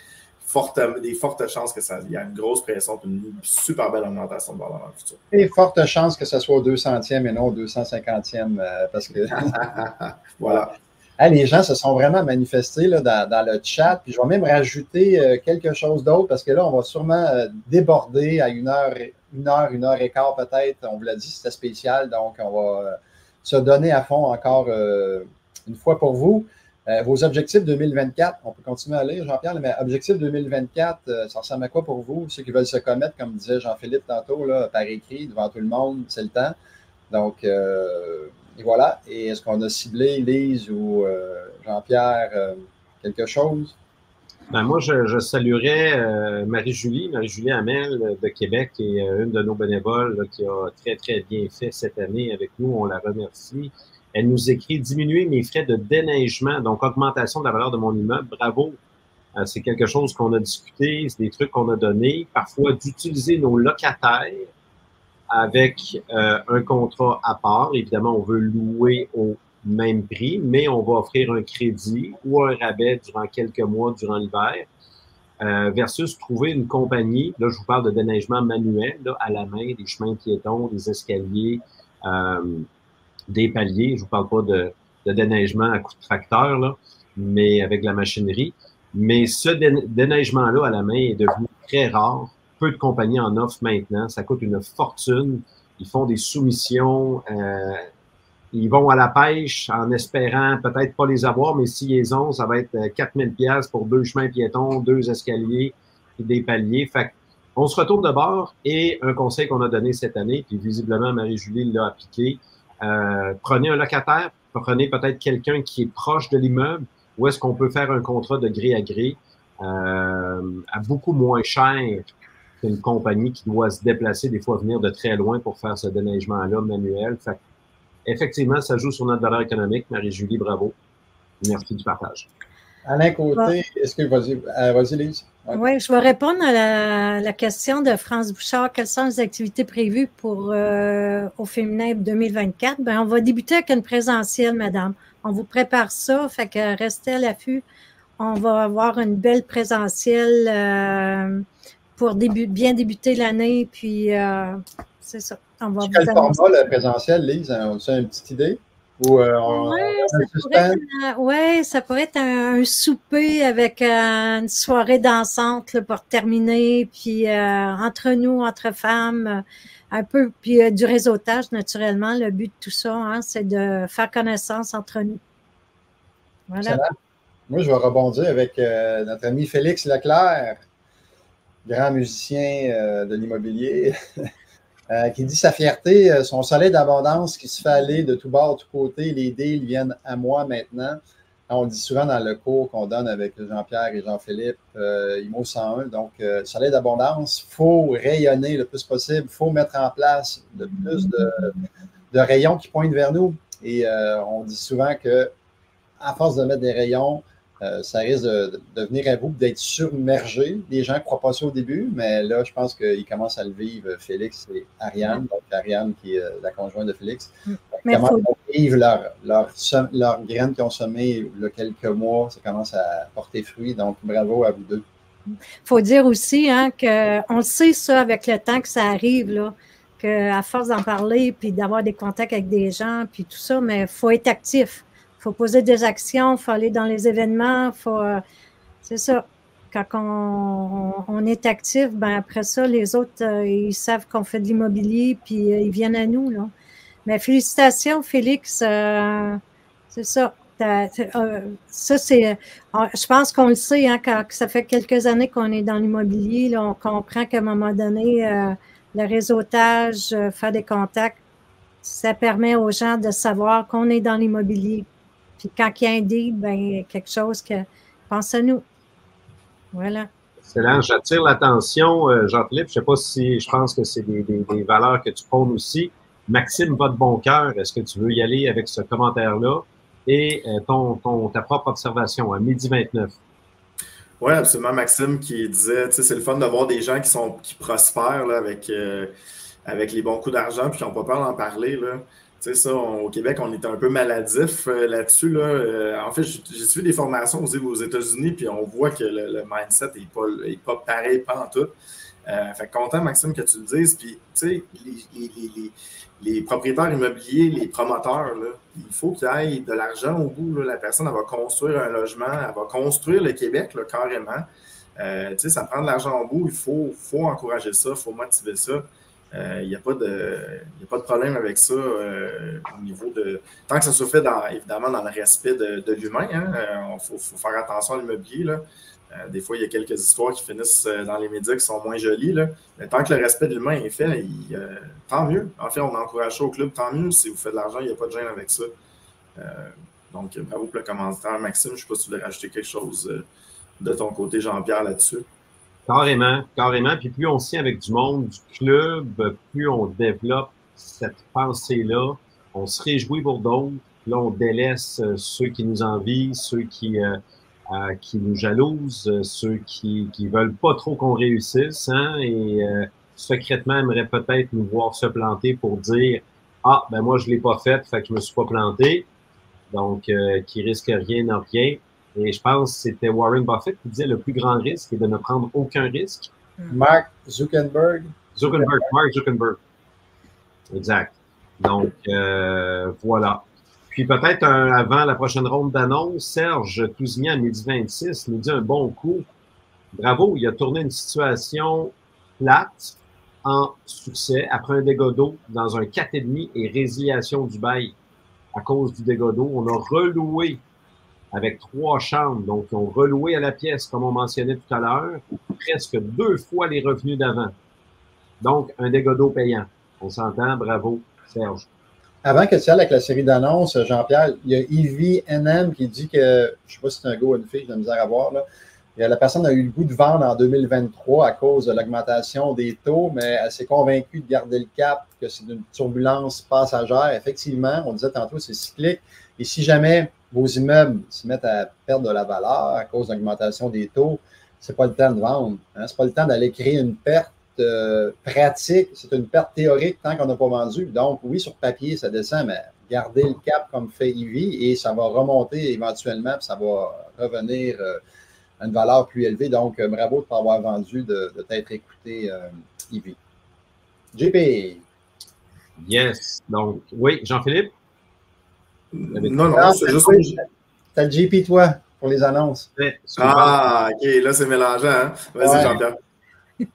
des fortes chances il y a une grosse pression, une super belle augmentation de valeur dans le futur. Et forte chance que ce soit au 200e et non au 250e, parce que voilà. Les gens se sont vraiment manifestés là, dans le chat. Puis je vais même rajouter quelque chose d'autre parce que là, on va sûrement déborder à une heure et quart peut-être. On vous l'a dit, c'était spécial. Donc, on va se donner à fond encore une fois pour vous. Vos objectifs 2024, on peut continuer à lire, Jean-Pierre, mais objectifs 2024, ça ressemble à quoi pour vous? Ceux qui veulent se commettre, comme disait Jean-Philippe tantôt, là, par écrit, devant tout le monde, c'est le temps. Donc, et voilà. Et est-ce qu'on a ciblé, Lise ou Jean-Pierre, quelque chose? Ben moi, je saluerais Marie-Julie Hamel de Québec, qui est une de nos bénévoles là, qui a très, très bien fait cette année avec nous. On la remercie. Elle nous écrit « Diminuer mes frais de déneigement, donc augmentation de la valeur de mon immeuble. Bravo! C'est quelque chose qu'on a discuté, c'est des trucs qu'on a donnés. Parfois, d'utiliser nos locataires avec un contrat à part. Évidemment, on veut louer au même prix, mais on va offrir un crédit ou un rabais durant quelques mois durant l'hiver versus trouver une compagnie. Là, je vous parle de déneigement manuel, là, à la main, des chemins piétons, des escaliers, des paliers. Je vous parle pas de déneigement à coup de tracteur, là, mais avec la machinerie. Mais ce déneigement-là à la main est devenu très rare. Peu de compagnies en offrent maintenant. Ça coûte une fortune. Ils font des soumissions. Ils vont à la pêche en espérant peut-être pas les avoir, mais s'ils les ont, ça va être 4000 $ pour 2 chemins piétons, 2 escaliers et des paliers. Fait on se retourne de bord et un conseil qu'on a donné cette année, puis visiblement Marie-Julie l'a appliqué. Prenez un locataire, prenez peut-être quelqu'un qui est proche de l'immeuble, où est-ce qu'on peut faire un contrat de gré à gré à beaucoup moins cher qu'une compagnie qui doit se déplacer, des fois venir de très loin pour faire ce déneigement-là manuel. Fait effectivement, ça joue sur notre valeur économique. Marie-Julie, bravo. Merci du partage. Alain Côté, est-ce que vas-y, Lise? Ouais. Oui, je vais répondre à la question de France Bouchard. Quelles sont les activités prévues pour au féminin 2024? Ben, on va débuter avec une présentielle, madame. On vous prépare ça, fait que restez à l'affût. On va avoir une belle présentielle pour bien débuter l'année, puis c'est ça. On va quel format, le présentiel, Lise? On a une petite idée? Ça pourrait être un souper avec une soirée dansante là, pour terminer, puis entre nous, entre femmes, un peu, puis du réseautage, naturellement. Le but de tout ça, hein, c'est de faire connaissance entre nous. Voilà. Excellent. Moi, je vais rebondir avec notre ami Félix Leclerc, grand musicien de l'immobilier. Qui dit sa fierté, son soleil d'abondance qui se fait aller de tous bords, de tous côtés, les deals viennent à moi maintenant. On dit souvent dans le cours qu'on donne avec Jean-Pierre et Jean-Philippe, IMO 101, donc soleil d'abondance, il faut rayonner le plus possible, il faut mettre en place le plus de rayons qui pointent vers nous. Et on dit souvent que à force de mettre des rayons, ça risque de venir à vous, d'être submergé. Les gens ne croient pas ça au début, mais là, je pense qu'ils commencent à le vivre, Félix et Ariane. Donc, Ariane, qui est la conjointe de Félix. Ils commencent à vivre leurs graines qui ont semé il y a quelques mois. Ça commence à porter fruit. Donc, bravo à vous deux. Il faut dire aussi hein, qu'on le sait, ça, avec le temps que ça arrive, là, qu'à force d'en parler, puis d'avoir des contacts avec des gens, puis tout ça, mais il faut être actif. Il faut poser des actions, il faut aller dans les événements, c'est ça. Quand on est actif, ben après ça, les autres, ils savent qu'on fait de l'immobilier, puis ils viennent à nous, là. Mais félicitations, Félix, c'est ça. Ça, c'est, je pense qu'on le sait, hein, quand ça fait quelques années qu'on est dans l'immobilier, là, on comprend qu'à un moment donné, le réseautage, faire des contacts, ça permet aux gens de savoir qu'on est dans l'immobilier. Puis quand il y a un deal, ben quelque chose que pense à nous. Voilà. Excellent. J'attire l'attention, Jean-Philippe. Je ne sais pas si je pense que c'est des valeurs que tu prônes aussi. Maxime, votre bon cœur, est-ce que tu veux y aller avec ce commentaire-là et ta propre observation à 12h29? Oui, absolument. Maxime qui disait, tu sais, c'est le fun de voir des gens qui prospèrent là, avec les bons coups d'argent puis qui n'ont pas peur d'en parler. Là. Tu sais, ça, au Québec, on est un peu maladif là-dessus. Là. En fait, j'ai suivi des formations aux États-Unis, puis on voit que le mindset n'est pas pareil, pas en tout. Fait que content, Maxime, que tu le dises. Puis, tu sais, les propriétaires immobiliers, les promoteurs, là, il faut qu'il y ait de l'argent au bout. Là. La personne, elle va construire un logement, elle va construire le Québec, là, carrément. Tu sais, ça prend de l'argent au bout. Il faut encourager ça, il faut motiver ça. Il n'y a pas de problème avec ça au niveau de... Tant que ça se fait, évidemment, dans le respect de l'humain. Il faut faire attention à l'immobilier. Des fois, il y a quelques histoires qui finissent dans les médias qui sont moins jolies. Là. Mais tant que le respect de l'humain est fait, tant mieux. En fait, on encourage ça au club, tant mieux. Si vous faites de l'argent, il n'y a pas de gêne avec ça. Donc, bravo pour le commentaire. Maxime, je ne sais pas si tu voulais rajouter quelque chose de ton côté, Jean-Pierre, là-dessus. Carrément, carrément. Puis plus on se tient avec du monde, du club, plus on développe cette pensée-là. On se réjouit pour d'autres. Là, on délaisse ceux qui nous envient, ceux qui nous jalousent, ceux qui veulent pas trop qu'on réussisse, hein, et secrètement aimeraient peut-être nous voir se planter pour dire « Ah, ben moi, je l'ai pas fait que je me suis pas planté. » Donc, qui risque rien n'a rien. Et je pense que c'était Warren Buffett qui disait le plus grand risque est de ne prendre aucun risque. Mark Zuckerberg. Mark Zuckerberg. Exact. Donc, voilà. Puis peut-être avant la prochaine ronde d'annonce, Serge Tousignan à midi 26 nous dit un bon coup. Bravo, il a tourné une situation plate en succès après un dégât d'eau dans un 4,5 et résiliation du bail à cause du dégât d'eau. On a reloué avec 3 chambres, donc ils ont reloué à la pièce, comme on mentionnait tout à l'heure, presque 2 fois les revenus d'avant. Donc, un dégât d'eau payant. On s'entend, bravo, Serge. Avant que tu ailles avec la série d'annonces, Jean-Pierre, il y a Yvi NM qui dit que, je ne sais pas si c'est un gars ou une fille, j'ai de la misère à voir, là. La personne a eu le goût de vendre en 2023 à cause de l'augmentation des taux, mais elle s'est convaincue de garder le cap, que c'est une turbulence passagère. Effectivement, on disait tantôt, c'est cyclique. Et si jamais vos immeubles se mettent à perdre de la valeur à cause de l'augmentation des taux, ce n'est pas le temps de vendre. Hein? Ce n'est pas le temps d'aller créer une perte pratique. C'est une perte théorique tant qu'on n'a pas vendu. Donc, oui, sur papier, ça descend, mais gardez le cap comme fait Yvi et ça va remonter éventuellement, puis ça va revenir à une valeur plus élevée. Donc, bravo de ne pas avoir vendu, de t'être écouté, Yvi. JP. Yes. Donc, oui, Jean-Philippe? Non, c'est juste... T'as le JP, toi, pour les annonces. Ah, OK, là, c'est mélangeant. Hein? Vas-y, Jean-Pierre.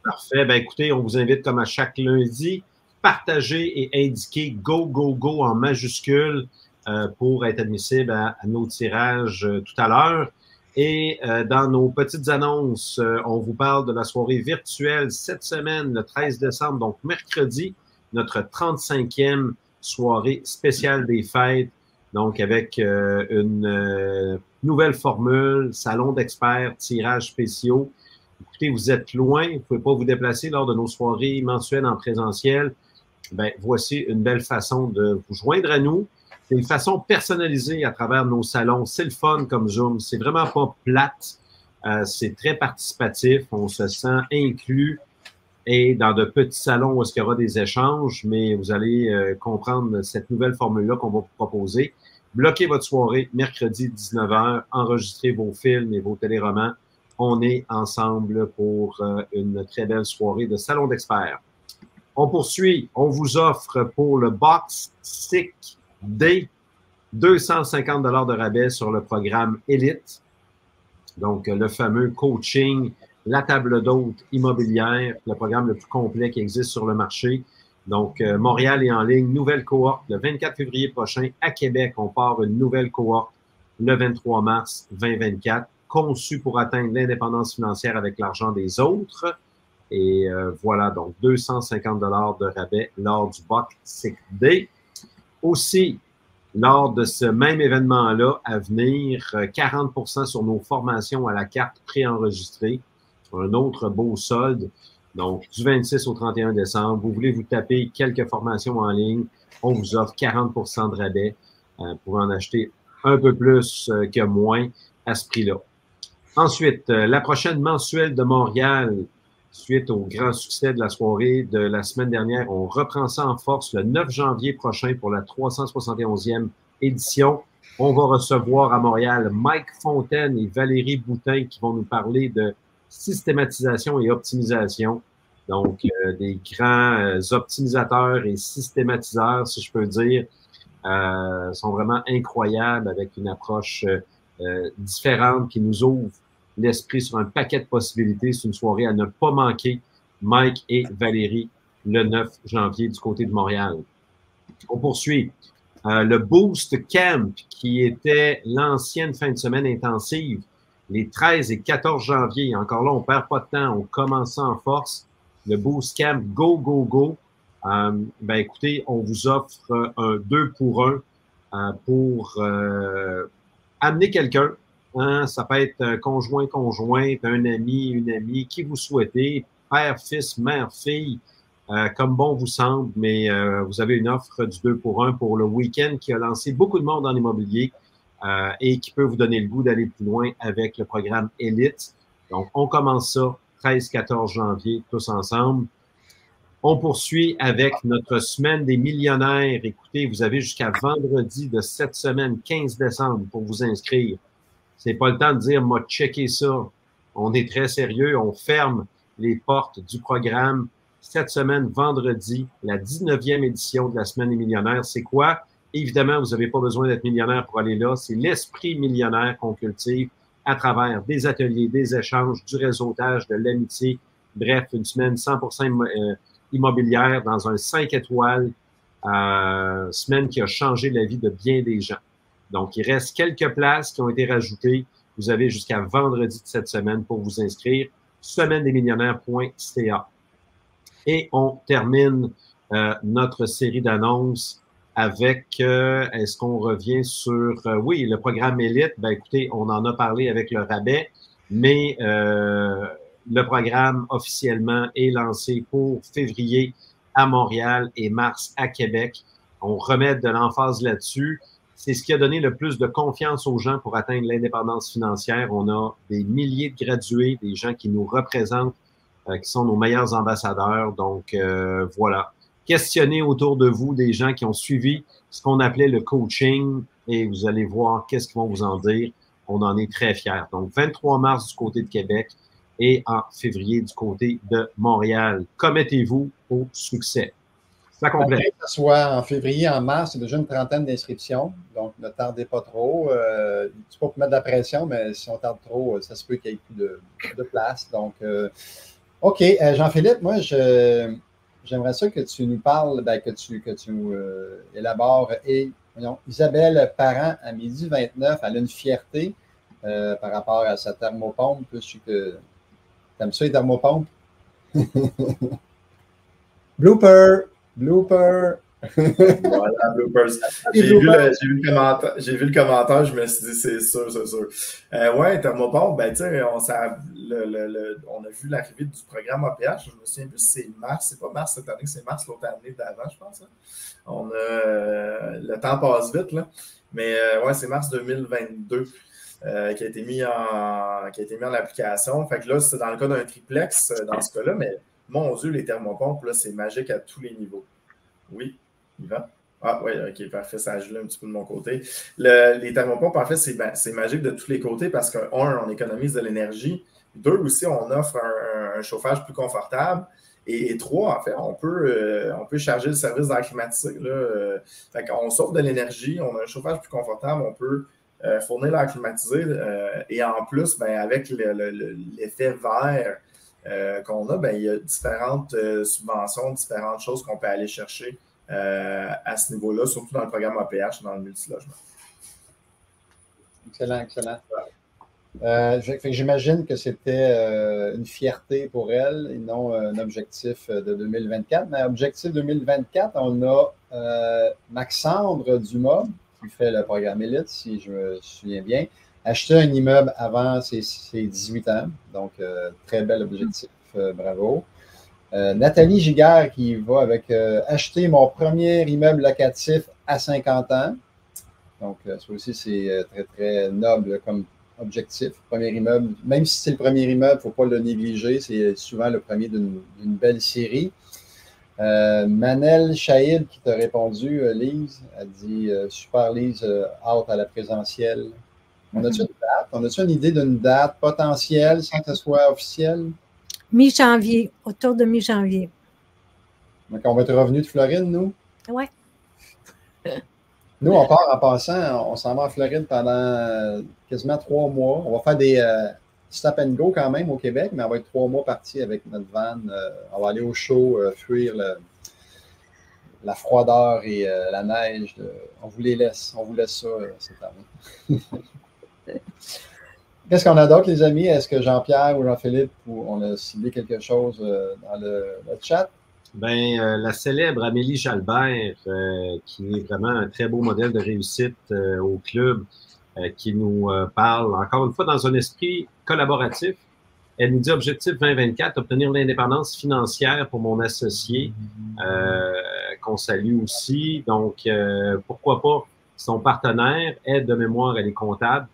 Parfait. Ben, écoutez, on vous invite, comme à chaque lundi, partager et indiquer Go, Go, Go en majuscule pour être admissible à nos tirages tout à l'heure. Et dans nos petites annonces, on vous parle de la soirée virtuelle cette semaine, le 13 décembre, donc mercredi, notre 35e soirée spéciale des fêtes. Donc, avec une nouvelle formule, salon d'experts, tirages spéciaux. Écoutez, vous êtes loin, vous ne pouvez pas vous déplacer lors de nos soirées mensuelles en présentiel. Ben, voici une belle façon de vous joindre à nous. C'est une façon personnalisée à travers nos salons. C'est le fun comme Zoom. C'est vraiment pas plate. C'est très participatif. On se sent inclus. Et dans de petits salons où il y aura des échanges, mais vous allez comprendre cette nouvelle formule-là qu'on va vous proposer. Bloquez votre soirée, mercredi 19h, enregistrez vos films et vos téléromans. On est ensemble pour une très belle soirée de salon d'experts. On poursuit. On vous offre pour le Box Sick Day 250 $ de rabais sur le programme Elite. Donc, le fameux coaching, la table d'hôte immobilière, le programme le plus complet qui existe sur le marché. Donc, Montréal est en ligne, nouvelle cohorte le 24 février prochain. À Québec, on part une nouvelle cohorte le 23 mars 2024, conçue pour atteindre l'indépendance financière avec l'argent des autres. Et voilà, donc 250 $ de rabais lors du Box Sick Day. Aussi, lors de ce même événement-là, à venir, 40% sur nos formations à la carte préenregistrée. Un autre beau solde. Donc, du 26 au 31 décembre, vous voulez vous taper quelques formations en ligne, on vous offre 40% de rabais pour en acheter un peu plus que moins à ce prix-là. Ensuite, la prochaine mensuelle de Montréal, suite au grand succès de la soirée de la semaine dernière. On reprend ça en force le 9 janvier prochain pour la 371e édition. On va recevoir à Montréal Mike Fontaine et Valérie Boutin qui vont nous parler de systématisation et optimisation. Donc, des grands optimisateurs et systématiseurs, si je peux dire, sont vraiment incroyables avec une approche différente qui nous ouvre l'esprit sur un paquet de possibilités. C'est une soirée à ne pas manquer. Mike et Valérie, le 9 janvier du côté de Montréal. On poursuit. Le Boost Camp, qui était l'ancienne fin de semaine intensive, les 13 et 14 janvier. Encore là, on perd pas de temps. On commence en force. Le Boost Camp Go, Go, Go. Ben écoutez, on vous offre un 2 pour 1 pour amener quelqu'un. Hein, ça peut être un conjoint, conjointe, un ami, une amie, qui vous souhaitez, père, fils, mère, fille, comme bon vous semble, mais vous avez une offre du 2 pour 1 pour le week-end qui a lancé beaucoup de monde en immobilier et qui peut vous donner le goût d'aller plus loin avec le programme Elite. Donc, on commence ça 13-14 janvier, tous ensemble. On poursuit avec notre semaine des millionnaires. Écoutez, vous avez jusqu'à vendredi de cette semaine, 15 décembre, pour vous inscrire. C'est pas le temps de dire, moi, checker ça. On est très sérieux. On ferme les portes du programme cette semaine, vendredi, la 19e édition de la semaine des millionnaires. C'est quoi? Évidemment, vous n'avez pas besoin d'être millionnaire pour aller là. C'est l'esprit millionnaire qu'on cultive à travers des ateliers, des échanges, du réseautage, de l'amitié. Bref, une semaine 100% immobilière dans un 5 étoiles, semaine qui a changé la vie de bien des gens. Donc, il reste quelques places qui ont été rajoutées. Vous avez jusqu'à vendredi de cette semaine pour vous inscrire. semaine-des-millionnaires.ca. Et on termine notre série d'annonces avec, est-ce qu'on revient sur, oui, le programme Elite. Ben, écoutez, on en a parlé avec le rabais, mais le programme officiellement est lancé pour février à Montréal et mars à Québec. On remet de l'emphase là-dessus. C'est ce qui a donné le plus de confiance aux gens pour atteindre l'indépendance financière. On a des milliers de gradués, des gens qui nous représentent, qui sont nos meilleurs ambassadeurs. Donc, voilà. Questionnez autour de vous des gens qui ont suivi ce qu'on appelait le coaching et vous allez voir qu'est-ce qu'ils vont vous en dire. On en est très fiers. Donc, 23 mars du côté de Québec et en février du côté de Montréal. Commettez-vous au succès. Ça complète. Que ce soit en février, en mars, c'est déjà une trentaine d'inscriptions. Donc, ne tardez pas trop. C'est pas pour mettre de la pression, mais si on tarde trop, ça se peut qu'il y ait plus de place. Donc, OK. Jean-Philippe, moi, j'aimerais ça que tu nous parles, que tu élabores. Et voyons, Isabelle Parent, à midi 29, elle a une fierté par rapport à sa thermopompe. Je sais que tu aimes ça, les thermopompes? Blooper! Voilà, bloopers. J'ai vu le commentaire, je me suis dit, c'est sûr. Ouais, thermopompe, ben, tu sais, on a vu l'arrivée du programme APH. Je me souviens plus si c'est mars. C'est pas mars cette année, c'est mars l'autre année d'avant, je pense. Hein. Le temps passe vite, là. Mais ouais, c'est mars 2022 qui a été mis en application. Fait que là, c'est dans le cas d'un triplex dans ce cas-là, mais mon Dieu, les thermopompes, là, c'est magique à tous les niveaux. Oui, Yvan? Ah oui, OK, parfait, ça a gelé un petit peu de mon côté. Les thermopompes, en fait, c'est magique de tous les côtés parce qu'un, on économise de l'énergie. Deux, aussi, on offre un chauffage plus confortable. Et trois, en fait, on peut charger le service d'air climatisé. Fait qu'on sauve de l'énergie, on a un chauffage plus confortable, on peut fournir l'air climatisé. Et en plus, ben, avec l'effet vert qu'on a, ben, il y a différentes subventions, différentes choses qu'on peut aller chercher à ce niveau-là, surtout dans le programme APH, dans le multilogement. Excellent. J'imagine que c'était une fierté pour elle et non un objectif de 2024. Mais objectif 2024, on a Maxandre Dumas qui fait le programme Elite, si je me souviens bien. Acheter un immeuble avant ses 18 ans. Donc, très bel objectif. Bravo. Nathalie Giguère qui va avec acheter mon premier immeuble locatif à 50 ans. Donc, ça aussi, c'est très, très noble comme objectif. Premier immeuble, même si c'est le premier immeuble, il ne faut pas le négliger. C'est souvent le premier d'une belle série. Manel Chahid qui t'a répondu, Lise, a dit super Lise, out à la présentielle. On a-tu une date? On a-tu une idée d'une date potentielle sans que ce soit officiel? Mi-janvier, autour de mi-janvier. Donc, on va être revenu de Floride, nous? Oui. Nous, on part en passant, on s'en va en Floride pendant quasiment 3 mois. On va faire des stop and go quand même au Québec, mais on va être 3 mois partis avec notre van. On va aller au chaud, fuir la froideur et la neige. On vous laisse ça cette année. Qu'est-ce qu'on a d'autre, les amis? Est-ce que Jean-Pierre ou Jean-Philippe, on a ciblé quelque chose dans le chat? Bien, la célèbre Amélie Jalbert, qui est vraiment un très beau modèle de réussite au club, qui nous parle, encore une fois, dans un esprit collaboratif. Elle nous dit, objectif 2024, obtenir l'indépendance financière pour mon associé, qu'on salue aussi. Donc, pourquoi pas son partenaire, aide de mémoire, elle est comptable.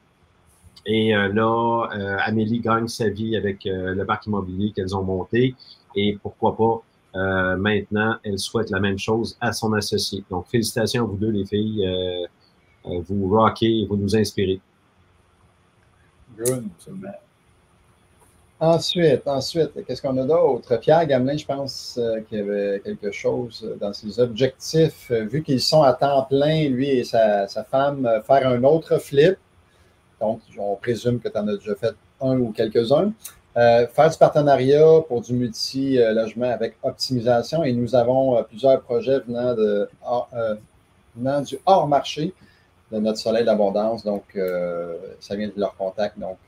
Et là, Amélie gagne sa vie avec le parc immobilier qu'elles ont monté. Et pourquoi pas, maintenant, elle souhaite la même chose à son associé. Donc, félicitations à vous deux, les filles. Vous rockez et vous nous inspirez. Good. Ensuite, qu'est-ce qu'on a d'autre? Pierre Gamelin, je pense qu'il y avait quelque chose dans ses objectifs. Vu qu'ils sont à temps plein, lui et sa femme, faire un autre flip. Donc, on présume que tu en as déjà fait un ou quelques-uns. Faire du partenariat pour du multi-logement avec optimisation. Et nous avons plusieurs projets venant du hors-marché de notre soleil d'abondance. Donc, ça vient de leur contact. Donc,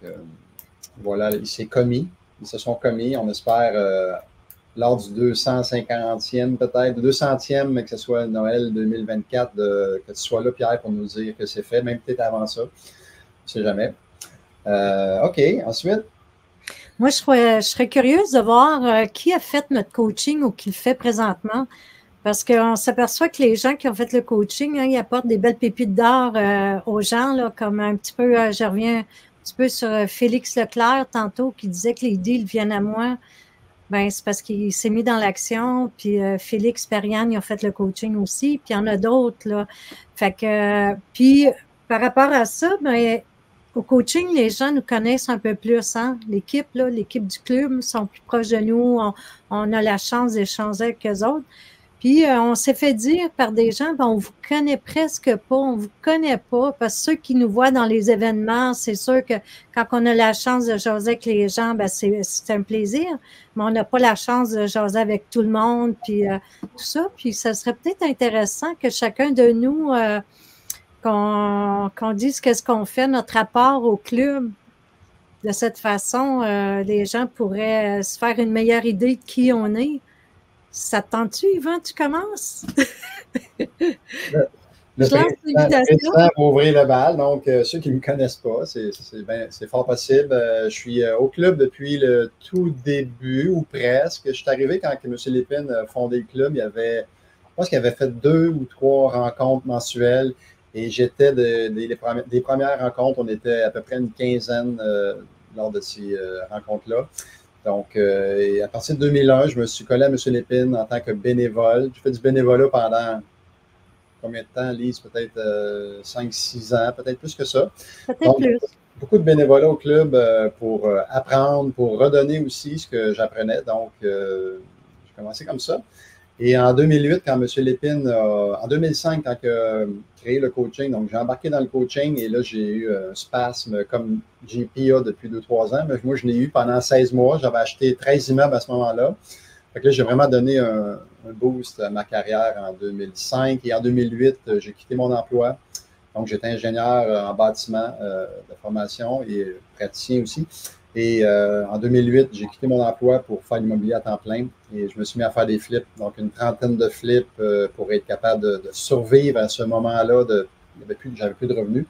voilà, ils se sont commis. On espère, lors du 250e peut-être, 200e, que ce soit Noël 2024, que tu sois là, Pierre, pour nous dire que c'est fait, même peut-être avant ça. Je ne sais jamais. OK, ensuite. Moi, je serais curieuse de voir qui a fait notre coaching ou qui le fait présentement. Parce qu'on s'aperçoit que les gens qui ont fait le coaching, ils apportent des belles pépites d'or aux gens, là, comme un petit peu, je reviens un petit peu sur Félix Leclerc tantôt, qui disait que les deals viennent à moi. Ben, c'est parce qu'il s'est mis dans l'action. Puis Félix, Periane, ils ont fait le coaching aussi. Puis il y en a d'autres, là. Fait que, puis par rapport à ça, ben, au coaching, les gens nous connaissent un peu plus. Hein? L'équipe du club sont plus proches de nous. On a la chance d'échanger avec eux autres. Puis, on s'est fait dire par des gens, ben, on vous connaît presque pas, on vous connaît pas, parce que ceux qui nous voient dans les événements, c'est sûr que quand on a la chance de jaser avec les gens, ben, c'est un plaisir, mais on n'a pas la chance de jaser avec tout le monde, puis tout ça. Puis, ça serait peut-être intéressant que chacun de nous, qu'on dise qu'est-ce qu'on fait, notre rapport au club. De cette façon, les gens pourraient se faire une meilleure idée de qui on est. Ça te tente-tu, Yvan? Tu commences? Le président pour ouvrir le bal. Donc, ceux qui ne me connaissent pas, c'est fort possible. Je suis au club depuis le tout début, ou presque. Je suis arrivé quand M. Lépine a fondé le club. Je pense qu'il avait fait 2 ou 3 rencontres mensuelles. Et j'étais des premières rencontres. On était à peu près une quinzaine lors de ces rencontres-là. Donc, à partir de 2001, je me suis collé à M. Lépine en tant que bénévole. J'ai fait du bénévolat pendant combien de temps, Lise? Peut-être 5-6 ans, peut-être plus que ça. Peut-être plus. Beaucoup de bénévolat au club pour apprendre, pour redonner aussi ce que j'apprenais. Donc, j'ai commencé comme ça. Et en 2008, quand M. Lépine, en 2005, quand il a créé le coaching, donc j'ai embarqué dans le coaching et là, j'ai eu un spasme comme JP a depuis 2-3 ans. Mais moi, je l'ai eu pendant 16 mois. J'avais acheté 13 immeubles à ce moment-là. Fait que là, j'ai vraiment donné un boost à ma carrière en 2005. Et en 2008, j'ai quitté mon emploi. Donc, j'étais ingénieur en bâtiment de formation et praticien aussi. Et en 2008, j'ai quitté mon emploi pour faire l'immobilier à temps plein et je me suis mis à faire des flips. Donc, une trentaine de flips pour être capable de survivre à ce moment-là. J'avais plus de revenus.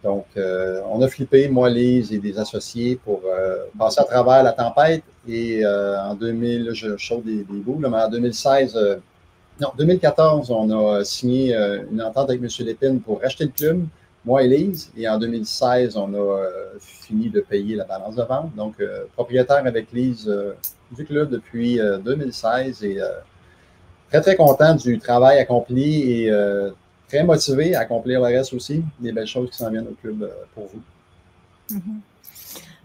Donc, on a flippé, moi, Lise et des associés pour passer à travers la tempête. Et en 2000, là, je saute des bouts, là, mais en 2014, on a signé une entente avec M. Lépine pour racheter le club, moi et Lise. Et en 2016, on a fini de payer la balance de vente. Donc, propriétaire avec Lise du club depuis 2016 et très, très content du travail accompli et très motivé à accomplir le reste aussi. Des belles choses qui s'en viennent au club pour vous.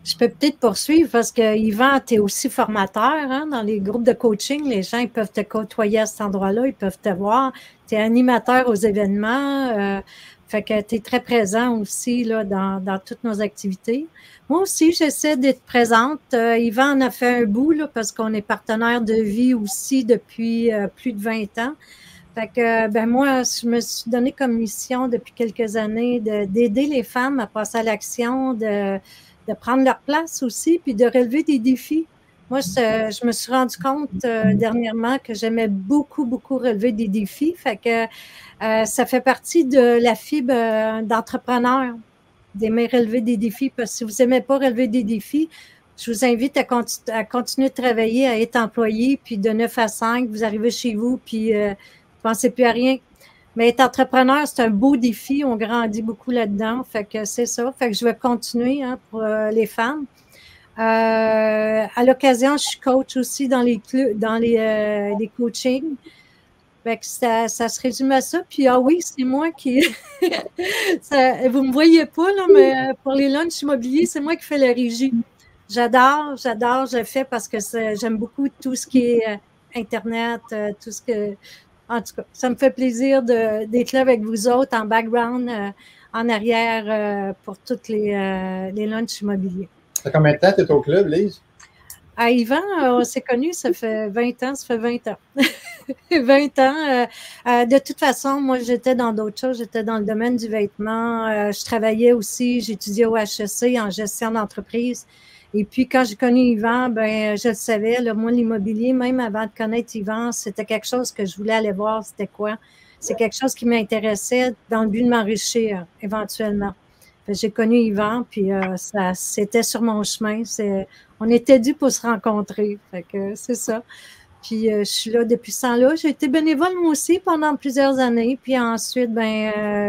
Je peux peut-être poursuivre parce que Yvan, tu es aussi formateur hein, dans les groupes de coaching. Les gens ils peuvent te côtoyer à cet endroit-là, ils peuvent te voir. Tu es animateur aux événements. Fait que tu es très présent aussi là, dans toutes nos activités. Moi aussi, j'essaie d'être présente. Yvan en a fait un bout là, parce qu'on est partenaire de vie aussi depuis plus de 20 ans. Fait que, ben moi, je me suis donné comme mission depuis quelques années d'aider les femmes à passer à l'action, de prendre leur place aussi, puis de relever des défis. Moi, je me suis rendu compte dernièrement que j'aimais beaucoup, beaucoup relever des défis. Fait que ça fait partie de la fibre d'entrepreneur, d'aimer relever des défis. Parce que si vous n'aimez pas relever des défis, je vous invite à continuer de travailler, à être employé, puis de 9 à 5, vous arrivez chez vous, puis vous ne pensez plus à rien. Mais être entrepreneur, c'est un beau défi. On grandit beaucoup là-dedans. Fait que c'est ça. Fait que je vais continuer hein, pour les femmes. À l'occasion, je suis coach aussi dans les coachings. Fait que ça se résume à ça. Puis, ah oui, c'est moi qui... vous ne me voyez pas, là, mais pour les lunchs immobiliers, c'est moi qui fais la régie. J'adore, je fais parce que j'aime beaucoup tout ce qui est Internet, tout ce que... En tout cas, ça me fait plaisir d'être là avec vous autres en background, en arrière pour toutes les lunchs immobiliers. Ça fait combien de temps que tu es au club, Lise? À Yvan, on s'est connus, ça fait 20 ans. 20 ans. De toute façon, moi, j'étais dans d'autres choses. J'étais dans le domaine du vêtement. Je travaillais aussi, j'étudiais au HEC en gestion d'entreprise. Et puis, quand j'ai connu Yvan, ben, je le savais, là, moi, l'immobilier, même avant de connaître Yvan, c'était quelque chose que je voulais aller voir, c'était quoi? C'est quelque chose qui m'intéressait dans le but de m'enrichir, éventuellement. J'ai connu Yvan, puis c'était sur mon chemin. On était dû pour se rencontrer. Fait que c'est ça. Puis je suis là depuis ce temps-là. J'ai été bénévole moi aussi pendant plusieurs années. Puis ensuite,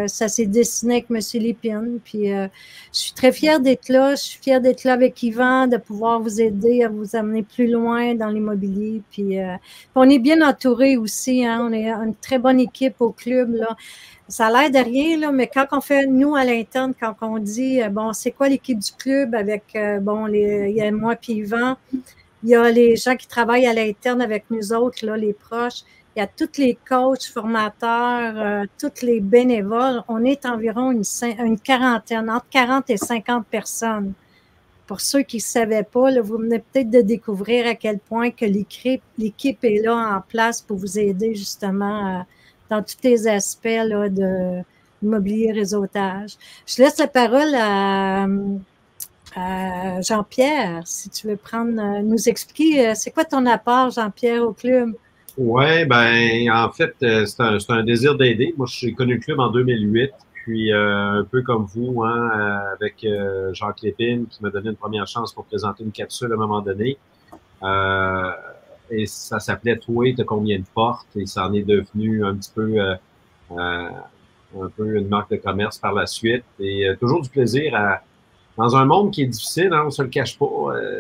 ça s'est dessiné avec M. Lépine. Puis je suis très fière d'être là. Je suis fière d'être là avec Yvan, de pouvoir vous aider à vous amener plus loin dans l'immobilier. Puis on est bien entouré aussi. Hein? On est une très bonne équipe au club, là. Ça a l'air de rien, là, mais quand on fait, nous, à l'interne, quand on dit, bon, c'est quoi l'équipe du club avec, il y a moi puis Yvan, il y a les gens qui travaillent à l'interne avec nous autres, là, les proches, il y a tous les coachs, formateurs, tous les bénévoles. On est environ une quarantaine, entre 40 et 50 personnes. Pour ceux qui ne savaient pas, là, vous venez peut-être de découvrir à quel point que l'équipe est là en place pour vous aider justement dans tous les aspects là, de l'immobilier réseautage. Je laisse la parole à Jean-Pierre, si tu veux nous expliquer, c'est quoi ton apport, Jean-Pierre, au club? Oui, ben en fait, c'est un désir d'aider. Moi, j'ai connu le club en 2008, puis un peu comme vous, hein, avec Jacques Lépine, qui m'a donné une première chance pour présenter une capsule à un moment donné. Et ça s'appelait « Toi, t'as combien de portes? » Et ça en est devenu un petit peu une marque de commerce par la suite. Et toujours du plaisir dans un monde qui est difficile, hein, on se le cache pas,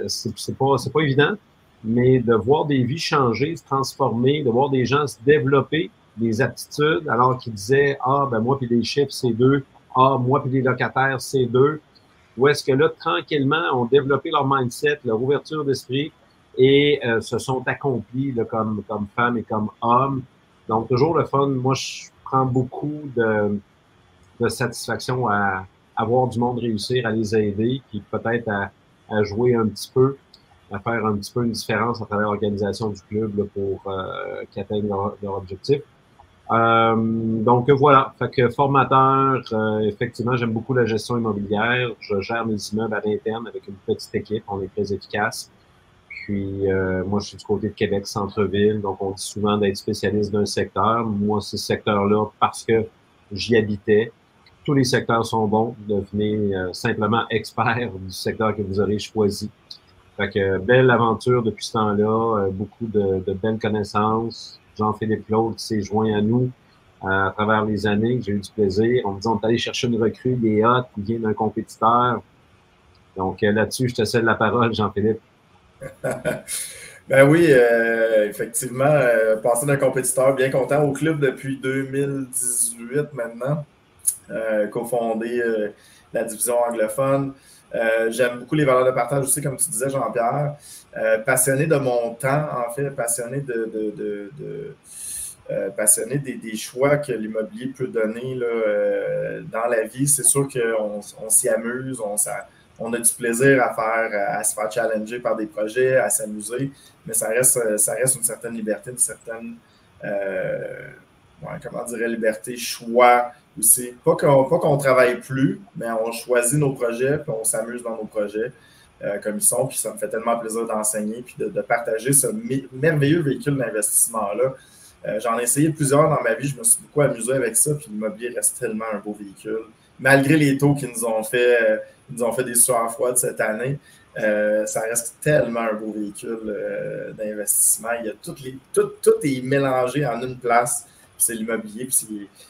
c'est pas évident, mais de voir des vies changer, se transformer, de voir des gens se développer des aptitudes, alors qu'ils disaient « Ah, ben moi puis les chiffres, c'est 2. Ah, moi puis les locataires, c'est 2. » Ou est-ce que là, tranquillement, ont développé leur mindset, leur ouverture d'esprit, et se sont accomplis là, comme femmes et comme hommes. Donc, toujours le fun. Moi, je prends beaucoup de satisfaction à voir du monde réussir, à les aider, puis peut-être à jouer un petit peu, à faire un petit peu une différence à travers l'organisation du club là, pour qu'ils atteignent leur objectif. Donc voilà, fait que formateur, effectivement, j'aime beaucoup la gestion immobilière. Je gère mes immeubles à l'interne avec une petite équipe, on est très efficace. Puis, moi, je suis du côté de Québec, centre-ville, donc on dit souvent d'être spécialiste d'un secteur. Moi, ce secteur-là, parce que j'y habitais, tous les secteurs sont bons. Devenez simplement expert du secteur que vous aurez choisi. Fait que, belle aventure depuis ce temps-là, beaucoup de belles connaissances. Jean-Philippe Claude qui s'est joint à nous à travers les années, que j'ai eu du plaisir. On me dit, on est allé chercher une recrue, des hôtes, qui vient d'un compétiteur. Donc là-dessus, je te cède la parole, Jean-Philippe. Ben oui, effectivement, passé d'un compétiteur, bien content au club depuis 2018 maintenant, cofondé la division anglophone. J'aime beaucoup les valeurs de partage aussi, comme tu disais, Jean-Pierre. Passionné de mon temps, en fait, passionné passionné des choix que l'immobilier peut donner là, dans la vie. C'est sûr qu'on s'y amuse, on a du plaisir à se faire challenger par des projets, à s'amuser, mais ça reste une certaine liberté, une certaine, comment dirais, liberté, choix aussi. Pas qu'on travaille plus, mais on choisit nos projets, puis on s'amuse dans nos projets comme ils sont, puis ça me fait tellement plaisir d'enseigner, puis de partager ce merveilleux véhicule d'investissement-là. J'en ai essayé plusieurs dans ma vie, je me suis beaucoup amusé avec ça, puis l'immobilier reste tellement un beau véhicule. Malgré les taux qui nous ont fait des sueurs froides cette année, ça reste tellement un beau véhicule d'investissement. Il y a tout est mélangé en une place. C'est l'immobilier.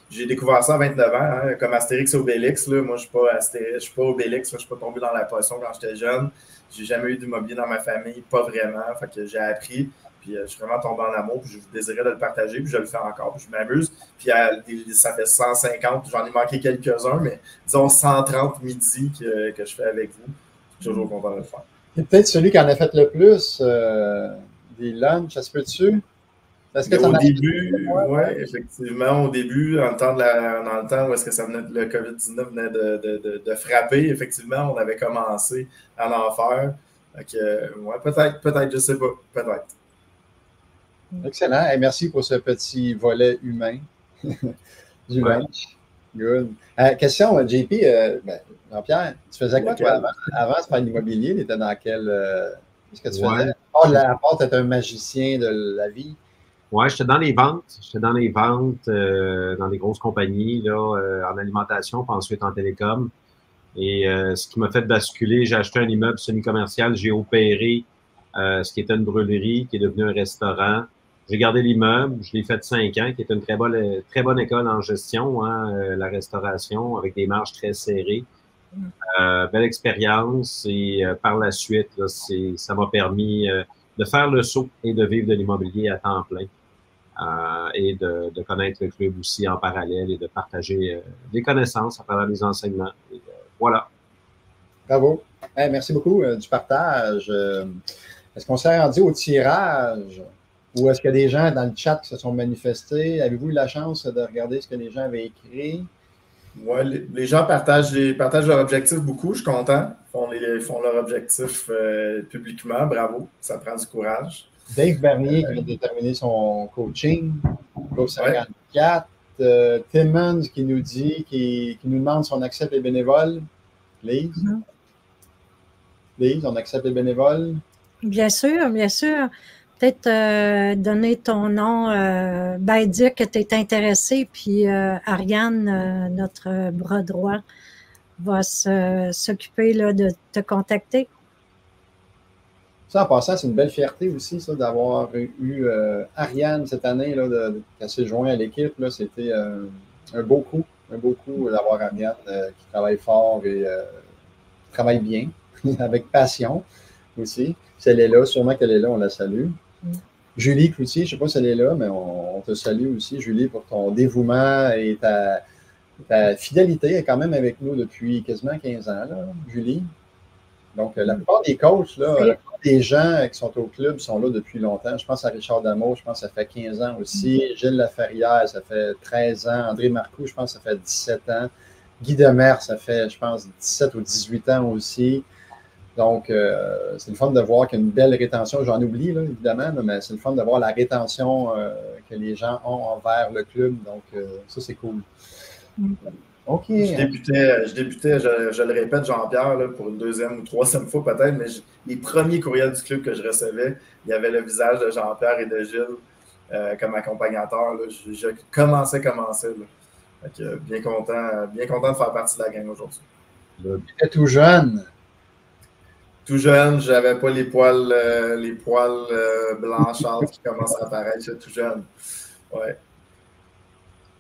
J'ai découvert ça à 29 ans, hein, comme Astérix et Obélix. Là. Moi, je ne suis pas Obélix, je ne suis pas tombé dans la potion quand j'étais jeune. J'ai jamais eu d'immobilier dans ma famille, pas vraiment. Fait que j'ai appris. Puis je suis vraiment tombé en amour, puis je désirais de le partager, puis je le fais encore, puis je m'amuse. Puis ça fait 150, j'en ai manqué quelques-uns, mais disons 130 midi que je fais avec vous. Je suis toujours content de le faire. C'est peut-être celui qui en a fait le plus des lunchs, ça se peut-tu? Au début, oui, effectivement, au début, dans le temps où est-ce que le COVID-19 venait de frapper, effectivement, on avait commencé à l'en faire. Ouais, peut-être, je sais pas, peut-être. Excellent. Et merci pour ce petit volet humain du lunch. Good. Question, JP, Jean-Pierre, tu faisais quoi toi avant de faire l'immobilier? Tu étais dans quel. Qu'est-ce que tu faisais? À part, tu étais un magicien de la vie. Oui, j'étais dans les ventes. J'étais dans les ventes, dans des grosses compagnies, là, en alimentation, puis ensuite en télécom. Et ce qui m'a fait basculer, j'ai acheté un immeuble semi-commercial, j'ai opéré ce qui était une brûlerie, qui est devenu un restaurant. J'ai gardé l'immeuble, je l'ai fait 5 ans, qui est une très bonne école en gestion, hein, la restauration, avec des marges très serrées. Belle expérience et par la suite, là, ça m'a permis de faire le saut et de vivre de l'immobilier à temps plein et de connaître le club aussi en parallèle et de partager des connaissances à travers les enseignements. Et, voilà. Bravo. Hey, merci beaucoup du partage. Est-ce qu'on s'est rendu au tirage? Ou est-ce qu'il y a des gens dans le chat qui se sont manifestés? Avez-vous eu la chance de regarder ce que les gens avaient écrit? Oui, les gens partagent leur objectif beaucoup. Je suis content. Ils font leur objectif publiquement. Bravo. Ça prend du courage. Dave Bernier qui vient de terminer son coaching. Coach 54. Timmons qui nous dit, qui nous demande si on accepte les bénévoles. Lise? Lise, on accepte les bénévoles? Bien sûr, bien sûr. Peut-être donner ton nom, dire que tu es intéressé, puis Ariane, notre bras droit, va s'occuper de te contacter. Ça, en passant, c'est une belle fierté aussi, ça, d'avoir eu Ariane cette année, qu'elle s'est jointe à l'équipe. C'était un beau coup d'avoir Ariane qui travaille fort et travaille bien, avec passion aussi. Si elle est là, sûrement qu'elle est là, on la salue. Julie Cloutier, je ne sais pas si elle est là, mais on te salue aussi, Julie, pour ton dévouement et ta fidélité. Elle est quand même avec nous depuis quasiment 15 ans, là, Julie. Donc, la plupart des coachs, la plupart des gens qui sont au club sont là depuis longtemps. Je pense à Richard Damour, je pense que ça fait 15 ans aussi. Gilles Laferrière, ça fait 13 ans. André Marcoux, je pense que ça fait 17 ans. Guy Demers, ça fait, je pense, 17 ou 18 ans aussi. Donc, c'est le fun de voir qu'il y a une belle rétention. J'en oublie, là, évidemment, mais c'est le fun de voir la rétention que les gens ont envers le club. Donc, ça, c'est cool. OK. Je débutais, je le répète, Jean-Pierre, là, pour une deuxième ou troisième fois peut-être, mais les premiers courriels du club que je recevais, il y avait le visage de Jean-Pierre et de Gilles comme accompagnateurs. Là. Je commençais. Là. Donc, bien content de faire partie de la gang aujourd'hui. Tu étais tout jeune. Tout jeune, je n'avais pas les poils blanchâtres qui commencent à apparaître. J'étais tout jeune. Ouais.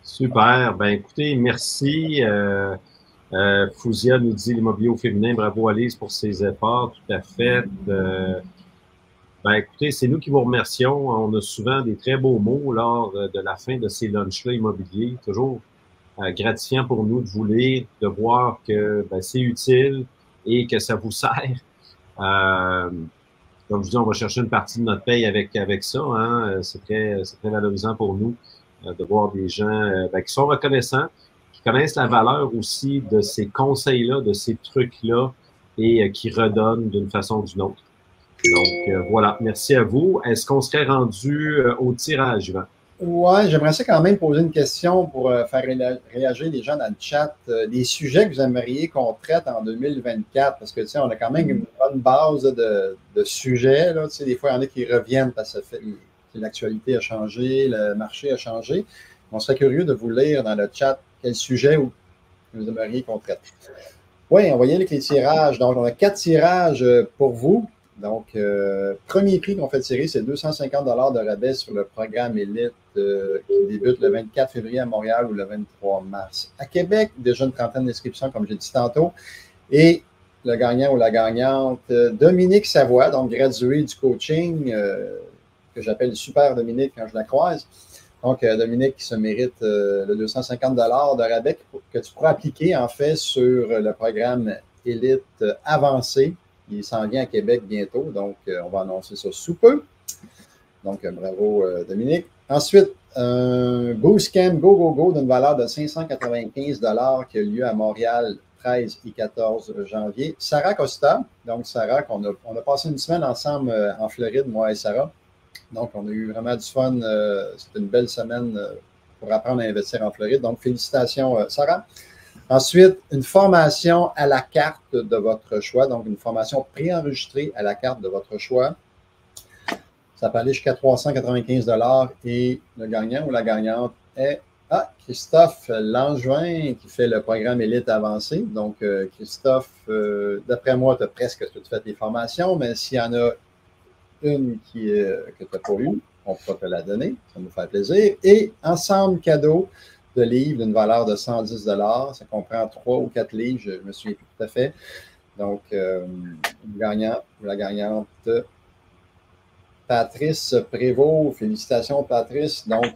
Super. Ben, écoutez, merci. Fouzia nous dit l'immobilier au féminin. Bravo, Alice, pour ses efforts. Tout à fait. Ben, écoutez, c'est nous qui vous remercions. On a souvent des très beaux mots lors de la fin de ces lunchs-là immobiliers. Toujours gratifiant pour nous de vous lire, de voir que ben, c'est utile et que ça vous sert. Comme je vous dis, on va chercher une partie de notre paye avec ça. Hein. C'est très valorisant pour nous de voir des gens ben, qui sont reconnaissants, qui connaissent la valeur aussi de ces conseils-là, de ces trucs-là et qui redonnent d'une façon ou d'une autre. Donc, voilà. Merci à vous. Est-ce qu'on serait rendu au tirage, Yvan? Oui, j'aimerais ça quand même poser une question pour faire réagir les gens dans le chat. Des sujets que vous aimeriez qu'on traite en 2024, parce que, tu sais, on a quand même une bonne base de sujets, là. Tu sais, des fois, il y en a qui reviennent parce que l'actualité a changé, le marché a changé. On serait curieux de vous lire dans le chat quel sujet vous aimeriez qu'on traite. Oui, on va y aller avec les tirages. Donc, on a 4 tirages pour vous. Donc, premier prix qu'on fait tirer, c'est 250 $ de rabais sur le programme Élite qui débute le 24 février à Montréal ou le 23 mars. À Québec, déjà une trentaine d'inscriptions, comme j'ai dit tantôt. Et le gagnant ou la gagnante, Dominique Savoie, donc gradué du coaching, que j'appelle Super Dominique quand je la croise. Donc, Dominique qui se mérite le 250 $ de rabais que tu pourras appliquer, en fait, sur le programme Élite avancé. Il s'en vient à Québec bientôt, donc on va annoncer ça sous peu. Donc, bravo, Dominique. Ensuite, un Bootcamp Go d'une valeur de 595 $ qui a lieu à Montréal 13 et 14 janvier. Sarah Costa, donc Sarah, on a passé une semaine ensemble en Floride, moi et Sarah. Donc, on a eu vraiment du fun. C'était une belle semaine pour apprendre à investir en Floride. Donc, félicitations, Sarah. Ensuite, une formation à la carte de votre choix, donc une formation préenregistrée à la carte de votre choix. Ça peut aller jusqu'à 395 $ et le gagnant ou la gagnante est Christophe Langevin qui fait le programme Élite avancé. Donc, Christophe, d'après moi, tu as presque toutes fait les formations, mais s'il y en a une que tu n'as pas eue, on pourra te la donner. Ça nous fait plaisir. Et ensemble cadeau de livres d'une valeur de 110 $. Ça comprend 3 ou 4 livres, je me souviens plus tout à fait. Donc, le gagnant ou la gagnante, Patrice Prévost. Félicitations, Patrice. Donc,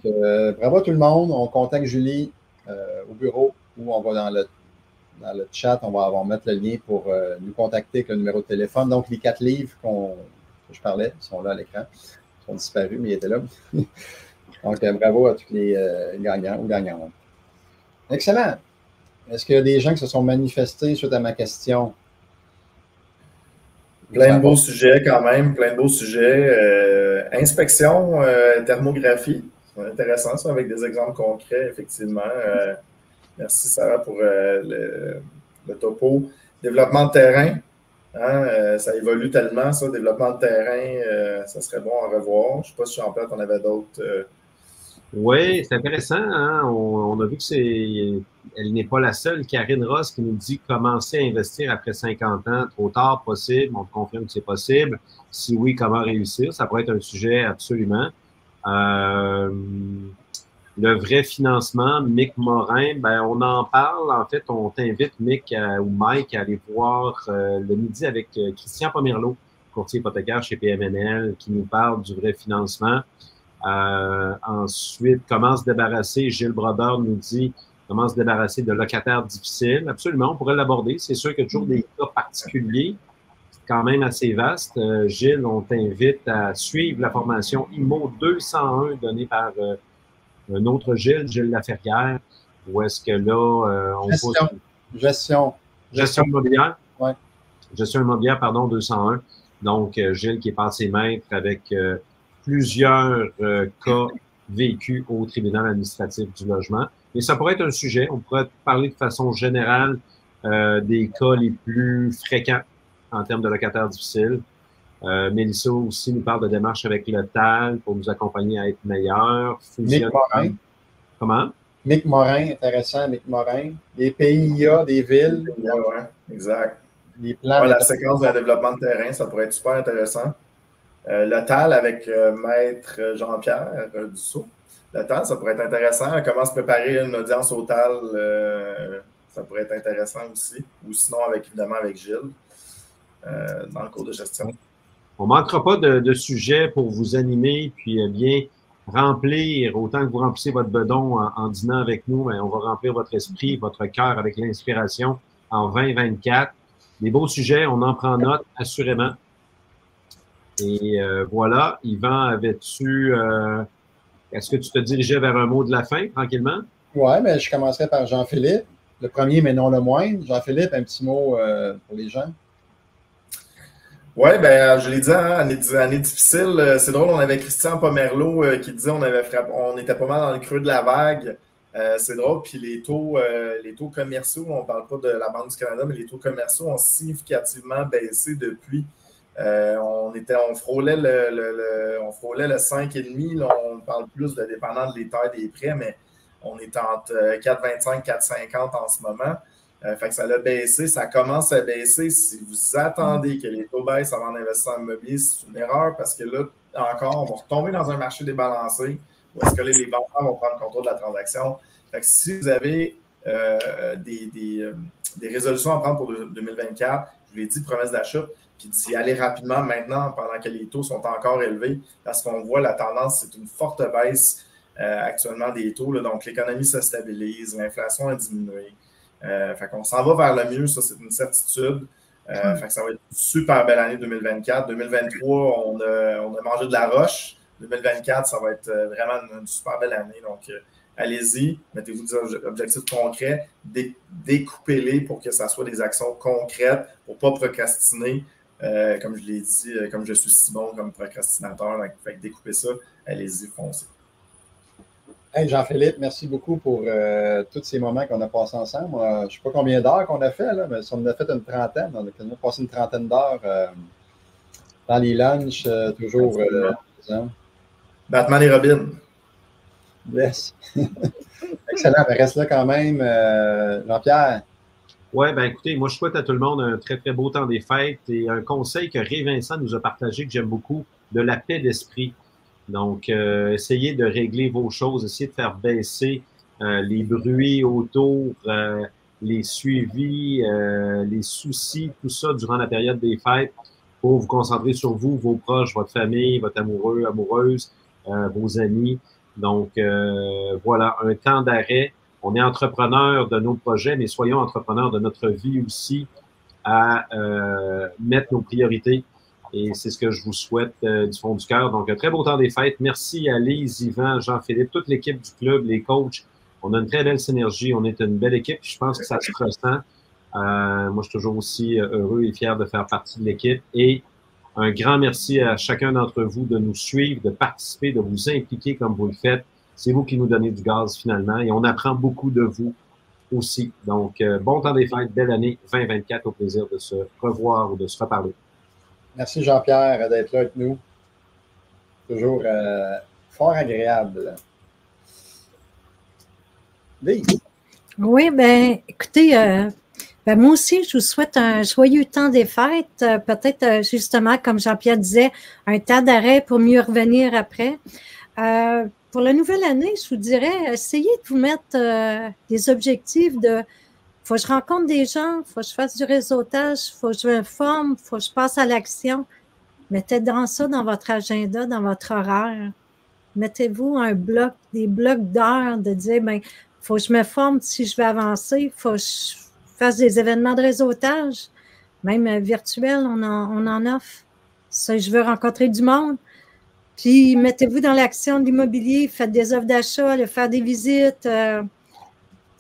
bravo à tout le monde. On contacte Julie au bureau ou on va dans le chat. On va mettre le lien pour nous contacter avec le numéro de téléphone. Donc, les 4 livres que je parlais sont là à l'écran. Ils sont disparus, mais ils étaient là. Donc, bravo à tous les gagnants ou gagnantes. Excellent. Est-ce qu'il y a des gens qui se sont manifestés suite à ma question? Plein de beaux sujets quand même, plein de beaux sujets. Inspection, thermographie, c'est intéressant ça, avec des exemples concrets, effectivement. Merci Sarah pour le topo. Développement de terrain, hein, ça évolue tellement ça, développement de terrain, ça serait bon à revoir. Je ne sais pas si Jean-Pierre, on avait d'autres... Oui, c'est intéressant. Hein? On a vu que elle n'est pas la seule. Karine Ross qui nous dit commencer à investir après 50 ans, trop tard, possible. On te confirme que c'est possible. Si oui, comment réussir? Ça pourrait être un sujet absolument. Le vrai financement, Mick Morin, ben on en parle. En fait, on t'invite, Mick ou Mike, à aller voir le midi avec Christian Pomerleau, courtier hypothécaire chez PMNL, qui nous parle du vrai financement. Ensuite, comment se débarrasser, Gilles Brodeur nous dit comment se débarrasser de locataires difficiles. Absolument, on pourrait l'aborder. C'est sûr qu'il y a toujours des cas particuliers. C'est quand même assez vaste. Gilles, on t'invite à suivre la formation IMO 201 donnée par un autre Gilles Laferrière. Où est-ce que là, on Gestion immobilière? Ouais. Gestion immobilière, pardon, 201. Donc, Gilles qui est passé maître avec plusieurs cas vécus au tribunal administratif du logement. Mais ça pourrait être un sujet. On pourrait parler de façon générale des cas les plus fréquents en termes de locataires difficiles. Mélissa aussi nous parle de démarches avec le TAL pour nous accompagner à être meilleurs. Mick Morin. Comment? Mick Morin, intéressant, Mick Morin. Des PIA, des villes. Ouais, exact. Les plans la séquence de développement de terrain, ça pourrait être super intéressant. Le TAL avec Maître Jean-Pierre Dussault. le temps, ça pourrait être intéressant. Comment se préparer une audience au TAL, ça pourrait être intéressant aussi. Ou sinon, évidemment, avec Gilles, dans le cours de gestion. On ne manquera pas de sujets pour vous animer, puis bien remplir, autant que vous remplissez votre bedon en dînant avec nous, on va remplir votre esprit, votre cœur avec l'inspiration en 2024. Des beaux sujets, on en prend note, assurément. Et voilà, Yvan, avais-tu... est-ce que tu te dirigeais vers un mot de la fin, tranquillement? Oui, mais je commencerai par Jean-Philippe. Le premier, mais non le moindre. Jean-Philippe, un petit mot pour les gens. Oui, je l'ai dit, hein, année difficile. C'est drôle, on avait Christian Pomerleau qui disait on était pas mal dans le creux de la vague. C'est drôle, puis les taux commerciaux, on ne parle pas de la Banque du Canada, mais les taux commerciaux ont significativement baissé depuis. On frôlait le 5,5. Là, on parle plus de dépendant de l'état des prêts, mais on est entre 4,25 4,50 en ce moment. Fait que ça a baissé, ça commence à baisser. Si vous attendez que les taux baissent avant d'investir en immobilier, c'est une erreur parce que là, encore, on va retomber dans un marché débalancé où est-ce que les vendeurs vont prendre le contrôle de la transaction. Fait que si vous avez des résolutions à prendre pour 2024, je vous l'ai dit, promesse d'achat, puis d'y aller rapidement maintenant pendant que les taux sont encore élevés parce qu'on voit la tendance, c'est une forte baisse actuellement des taux. Là, donc, l'économie se stabilise, l'inflation a diminué. Fait qu'on s'en va vers le mieux, ça c'est une certitude. Fait que ça va être une super belle année 2024. 2023, on a mangé de la roche. 2024, ça va être vraiment une super belle année. Donc, allez-y, mettez-vous des objectifs concrets, découpez-les pour que ça soit des actions concrètes, pour ne pas procrastiner. Comme je l'ai dit, comme je suis si bon comme procrastinateur, donc, fait que découpez ça, allez-y, foncez. Hey Jean-Philippe, merci beaucoup pour tous ces moments qu'on a passés ensemble. Je ne sais pas combien d'heures qu'on a fait, là, mais on en a fait une trentaine. On a quasiment passé une trentaine d'heures dans les lunchs, toujours. Batman et Robin. Yes. Excellent. Ben, reste là quand même. Jean-Pierre. Oui, écoutez, moi, je souhaite à tout le monde un très, très beau temps des fêtes et un conseil que Ray Vincent nous a partagé, que j'aime beaucoup, de la paix d'esprit. Donc, essayez de régler vos choses, essayez de faire baisser les bruits autour, les suivis, les soucis, tout ça durant la période des fêtes pour vous concentrer sur vous, vos proches, votre famille, votre amoureux, amoureuse, vos amis. Donc, voilà, un temps d'arrêt. On est entrepreneurs de nos projets, mais soyons entrepreneurs de notre vie aussi à mettre nos priorités. Et c'est ce que je vous souhaite du fond du cœur. Donc, un très beau temps des fêtes. Merci à Lise, Yvan, Jean-Philippe, toute l'équipe du club, les coachs. On a une très belle synergie. On est une belle équipe. Je pense que ça se ressent. Moi, je suis toujours aussi heureux et fier de faire partie de l'équipe. Et un grand merci à chacun d'entre vous de nous suivre, de participer, de vous impliquer comme vous le faites. C'est vous qui nous donnez du gaz finalement. Et on apprend beaucoup de vous aussi. Donc, bon temps des fêtes, belle année 2024. Au plaisir de se revoir ou de se reparler. Merci Jean-Pierre d'être là avec nous. Toujours fort agréable. Lise. Oui, écoutez, moi aussi, je vous souhaite un joyeux temps des fêtes. Peut-être justement, comme Jean-Pierre disait, un temps d'arrêt pour mieux revenir après. Pour la nouvelle année, je vous dirais, essayez de vous mettre des objectifs de faut que je rencontre des gens, faut que je fasse du réseautage, faut que je me forme, faut que je passe à l'action. Mettez dans ça dans votre agenda, dans votre horaire. Mettez-vous des blocs d'heures de dire, faut que je me forme si je veux avancer, faut que je fasse des événements de réseautage, même virtuels, on en offre. Ça, je veux rencontrer du monde. Puis, mettez-vous dans l'action de l'immobilier, faites des offres d'achat, faire des visites.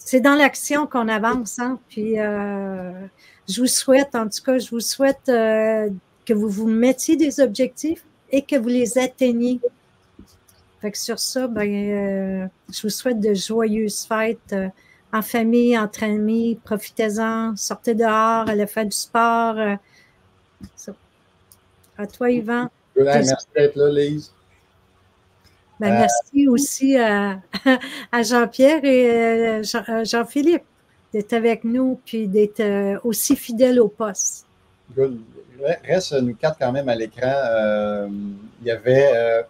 C'est dans l'action qu'on avance. Hein? Puis, je vous souhaite que vous vous mettiez des objectifs et que vous les atteigniez. Fait que sur ça, je vous souhaite de joyeuses fêtes en famille, entre amis. Profitez-en, sortez dehors, allez faire du sport. À toi, Yvan. Merci d'être là, Lise. Merci aussi à Jean-Pierre et Jean-Philippe d'être avec nous puis d'être aussi fidèles au poste. Good. Reste nous quatre quand même à l'écran. Il y avait,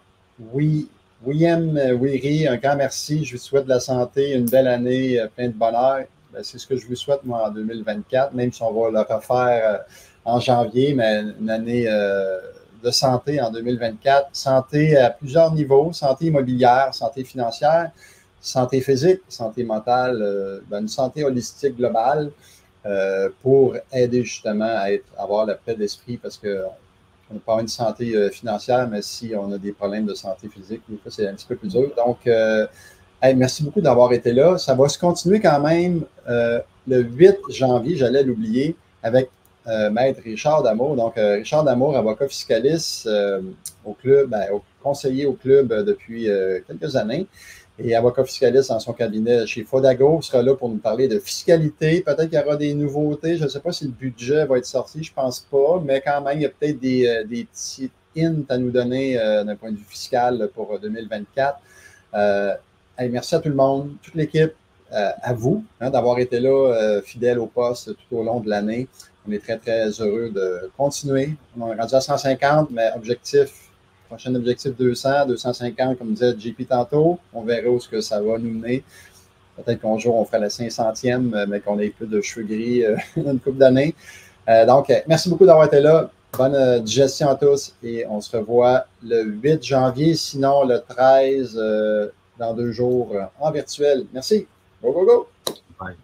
oui, William Weary, un grand merci. Je vous souhaite de la santé, une belle année, plein de bonheur. C'est ce que je vous souhaite, moi, en 2024, même si on va le refaire en janvier, mais une année de santé en 2024. Santé à plusieurs niveaux, santé immobilière, santé financière, santé physique, santé mentale, une santé holistique globale pour aider justement à avoir la paix d'esprit parce que on n'a pas une santé financière, mais si on a des problèmes de santé physique, des fois, c'est un petit peu plus dur. Donc, hey, merci beaucoup d'avoir été là. Ça va se continuer quand même le 8 janvier, j'allais l'oublier, avec Maître Richard D'Amour. Donc, Richard D'Amour, avocat fiscaliste au club, conseiller au club depuis quelques années et avocat fiscaliste dans son cabinet chez Fodago, sera là pour nous parler de fiscalité. Peut-être qu'il y aura des nouveautés. Je ne sais pas si le budget va être sorti, je ne pense pas, mais quand même, il y a peut-être des petits hints à nous donner d'un point de vue fiscal pour 2024. Hey, merci à tout le monde, toute l'équipe, à vous d'avoir été là, fidèles au poste tout au long de l'année. On est très, très heureux de continuer. On est rendu à 150, mais prochain objectif 200, 250, comme disait JP tantôt. On verra où ce que ça va nous mener. Peut-être qu'un jour, on fera la 500e, mais qu'on ait plus de cheveux gris une couple d'années. Donc, merci beaucoup d'avoir été là. Bonne digestion à tous et on se revoit le 8 janvier, sinon le 13 dans 2 jours en virtuel. Merci. Go, go, go. Bye.